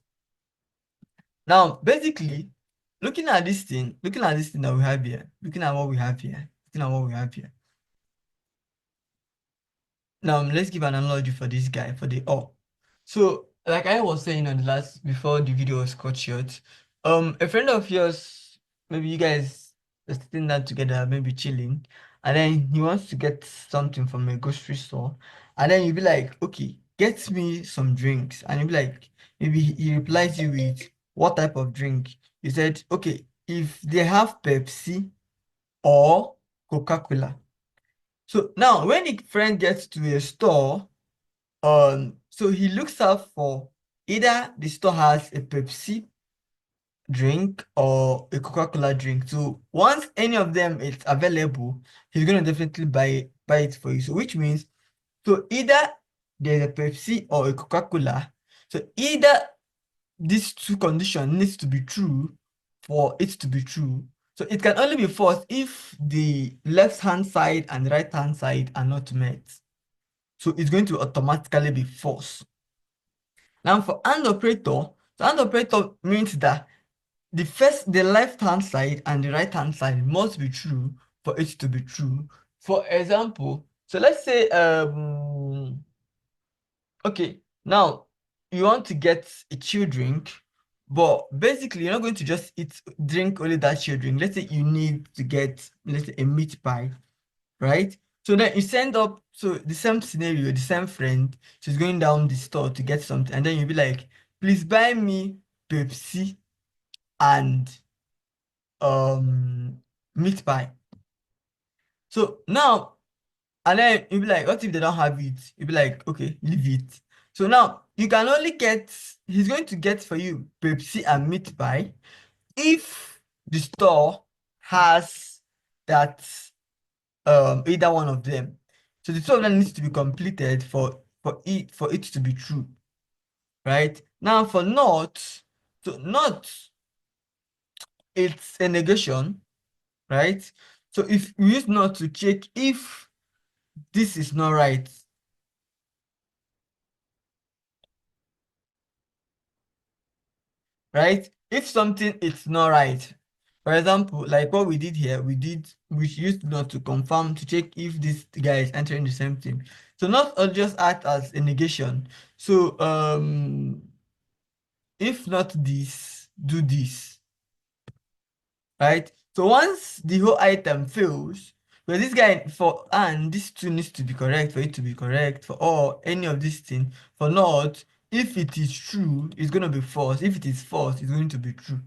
Speaker 1: Now, basically, looking at this thing that we have here, looking at what we have here, looking at what we have here. Now, let's give an analogy for this guy, for the or. So, like I was saying on the last, before the video was cut short, a friend of yours, maybe you guys are sitting down together, maybe chilling, and then he wants to get something from a grocery store, and then you'll be like, okay, get me some drinks, and you'll be like, maybe he replies you with, what type of drink? You said, okay, if they have Pepsi or Coca-Cola. So now, when the friend gets to a store, so he looks out for either the store has a Pepsi drink or a Coca-Cola drink. So once any of them is available, he's gonna definitely buy it for you. So which means, so either there's a Pepsi or a Coca-Cola. So either these two conditions needs to be true for it to be true. So it can only be false if the left hand side and right hand side are not met. So it's going to automatically be false. Now for AND operator, so AND operator means that the left hand side and the right hand side must be true for it to be true. For example, so let's say okay, now you want to get a chill drink, but basically you're not going to just drink only that chill drink. Let's say you need to get, let's say, a meat pie, right? So then you send up, so the same scenario, the same friend, she's going down the store to get something, and then you'll be like, please buy me Pepsi and meat pie. So now, and then you'll be like, what if they don't have it? You'll be like, okay, leave it. So now you can only get, he's going to get for you Pepsi and meat pie if the store has that either one of them. So the two of them needs to be completed for it to be true, right? Now for not, so not, it's a negation, right? So if we use not to check if this is not right, right? If something is not right, for example, like what we did here, we used not to confirm to check if this guy is entering the same thing. So not all just act as a negation. So if not this, do this, right? So once the whole item fails, but this guy for and this two needs to be correct for it to be correct for all any of these things. For not, if it is true, it's gonna be false. If it is false, it's going to be true.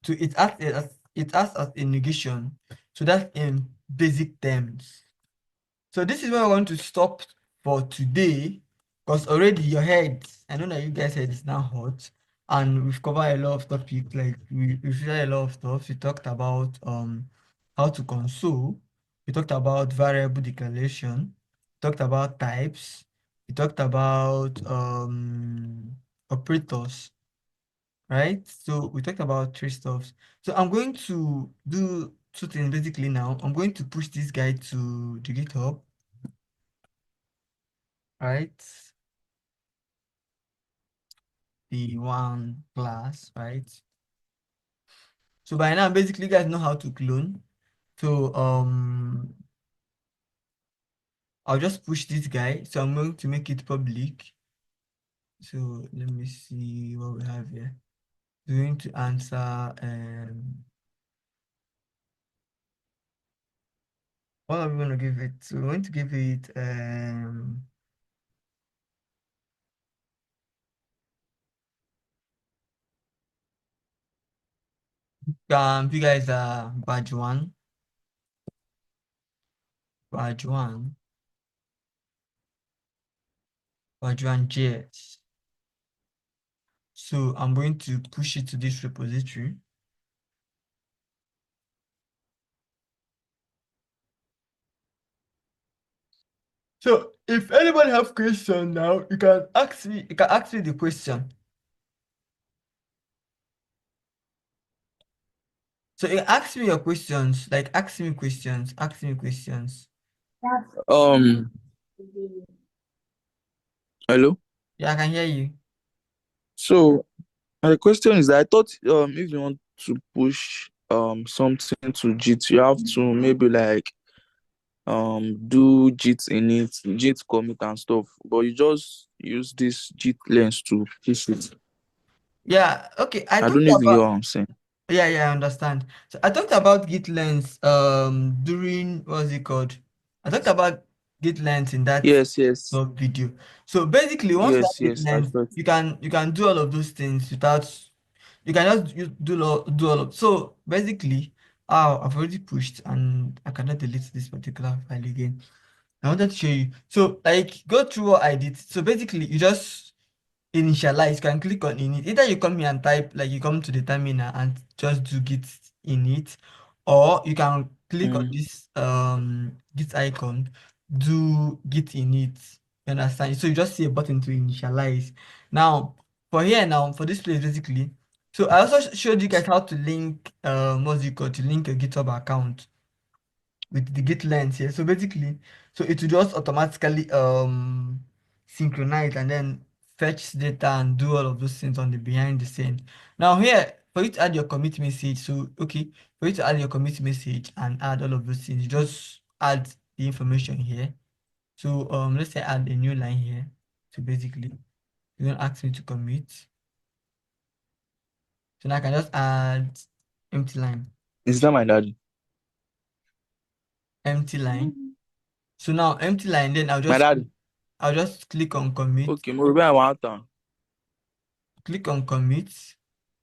Speaker 1: So it acts as a negation. So that's in basic terms. So this is where I want to stop for today, because already your head, I know that you guys' head is now hot, and we've covered a lot of topics. Like we've shared a lot of stuff. We talked about how to console. We talked about variable declaration. Talked about types. We talked about operators, right? So we talked about three stuffs. So I'm going to do two things basically now. I'm going to push this guy to the GitHub, right? The one class, right? So by now, basically, you guys know how to clone. So I'll just push this guy. So I'm going to make it public. So let me see what we have here. We're going to answer what are we going to give it? So we're going to give it you guys are badge one, badge one JS. So I'm going to push it to this repository. So if anybody have question now, you can ask me. You can ask me the question. So you ask me your questions. Like ask me questions. Ask me questions.
Speaker 3: Um, Hello.
Speaker 1: Yeah, I can hear you.
Speaker 3: So my question is that I thought if you want to push something to JIT, you have to maybe like do JIT in it, JIT commit and stuff. But you just use this JIT lens to push it.
Speaker 1: Yeah. Okay. I
Speaker 3: I don't
Speaker 1: talked
Speaker 3: know if you get
Speaker 1: about.
Speaker 3: what I'm saying.
Speaker 1: Yeah, I understand. So I talked about git length during what's it called? I talked about git length in that
Speaker 3: Yes, yes,
Speaker 1: video. So basically, once you have
Speaker 3: yes,
Speaker 1: git
Speaker 3: yes. I
Speaker 1: length,
Speaker 3: thought.
Speaker 1: you can do all of those things without you can just do all of so basically, I've already pushed and I cannot delete this particular file again. I wanted to show you. So like go through what I did. So basically you just initialize, you can click on init. Either you come here and type, like you come to the terminal and just do git init, or you can click on
Speaker 3: Mm.
Speaker 1: this git icon, do git init. You understand? So you just see a button to initialize. Now, for here now, for this place basically, so I also showed you guys how to link what's it called, to link a GitHub account with the git length here. So basically, so it will just automatically synchronize and then fetch data and do all of those things on the behind the scene. Now here, for you to add your commit message, so okay, for you to add your commit message and add all of those things, you just add the information here. So let's say add a new line here. So basically, you don't ask me to commit. So now I can just add empty line,
Speaker 3: Is that my daddy?
Speaker 1: empty line. So now empty line, then
Speaker 3: My daddy.
Speaker 1: I'll just click on commit,
Speaker 3: Okay, maybe I want to.
Speaker 1: click on commit,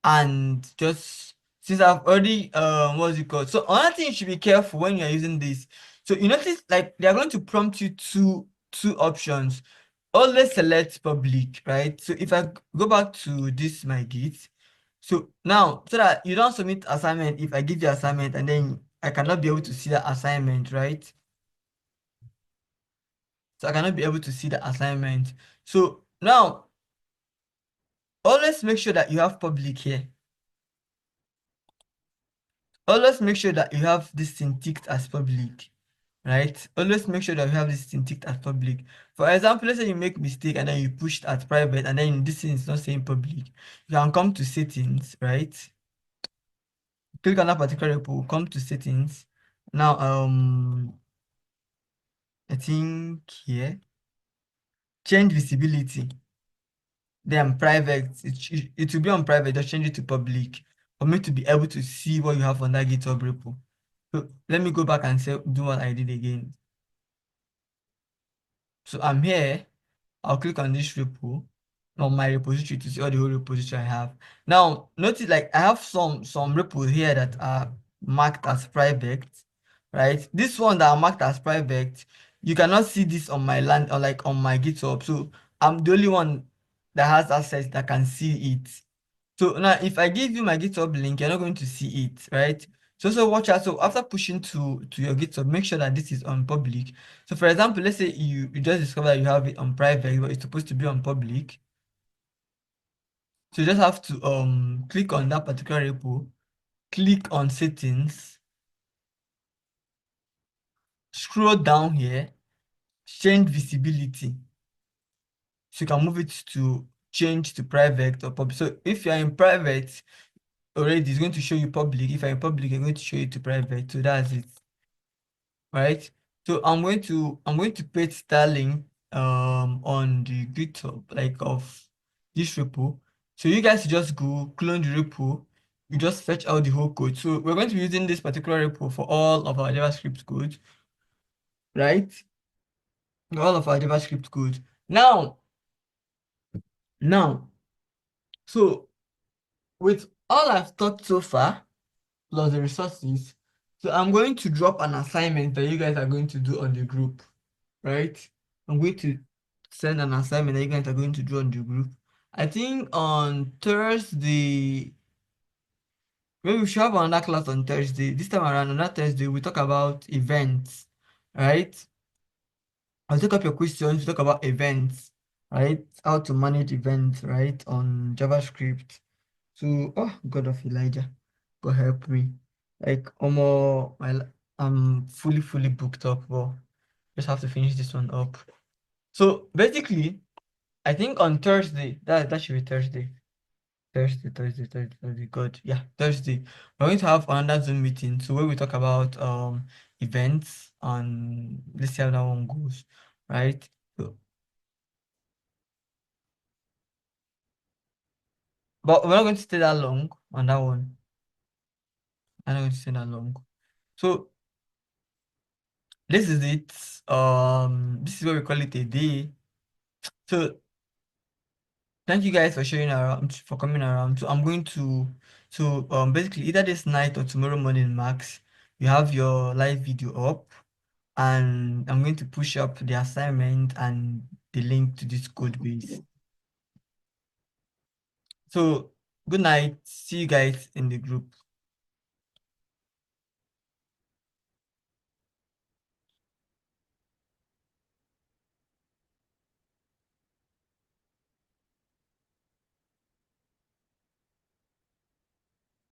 Speaker 1: and just since I've already what's it called? So another thing you should be careful when you're using this. So you notice like they're going to prompt you two options. Always select public, right? So if I go back to this my git, so now so that you don't submit assignment if I give you assignment and then I cannot be able to see the assignment, right? So I cannot be able to see the assignment. So now always make sure that you have public here. Always make sure that you have this thing ticked as public, right? Always make sure that you have this thing ticked as public. For example, let's say you make mistake and then you pushed at private and then this thing is not saying public. You can come to settings, right? Click on that particular repo, come to settings. Now, I think here, change visibility. Then private, it will be on private, just change it to public for me to be able to see what you have on that GitHub repo. So let me go back and say, do what I did again. So I'm here. I'll click on this repo on my repository to see all the whole repository I have. Now, notice like I have some repos here that are marked as private, right? This one that are marked as private, you cannot see this on my land or like on my GitHub. So I'm the only one that has access that can see it. So now if I give you my GitHub link, you're not going to see it, right? So watch out. So after pushing to your GitHub, make sure that this is on public. So for example, let's say you just discover that you have it on private, but it's supposed to be on public. So you just have to click on that particular repo, click on settings, scroll down here, change visibility. So you can move it to change to private or public. So if you're in private already, it's going to show you public. If you're in public, it's going to show you to private. So that's it. Right? So I'm going to paste that link on the GitHub like of this repo. So you guys just go clone the repo, you just fetch out the whole code. So we're going to be using this particular repo for all of our JavaScript code, right? All of our JavaScript code. Now, so with all I've taught so far, plus the resources, so I'm going to drop an assignment that you guys are going to do on the group, right? I'm going to send an assignment that you guys are going to do on the group. I think on Thursday, maybe we should have another class on Thursday. This time around, on that Thursday, we talk about events, right? I'll take up your questions, we talk about events, right? How to manage events, right? On JavaScript. So, oh, God of Elijah, God help me. Like, I'm fully booked up, but just have to finish this one up. So basically, I think on Thursday, that should be Thursday. Thursday. Good. Yeah, Thursday. We're going to have another Zoom meeting. So where we talk about events and let's see how that one goes. Right? So, but we're not going to stay that long on that one. I'm not going to stay that long. So this is it. This is what we call it a day. So thank you guys for showing around, for coming around. So I'm going to, basically either this night or tomorrow morning, max, you have your live video up, and I'm going to push up the assignment and the link to this code base. So good night. See you guys in the group.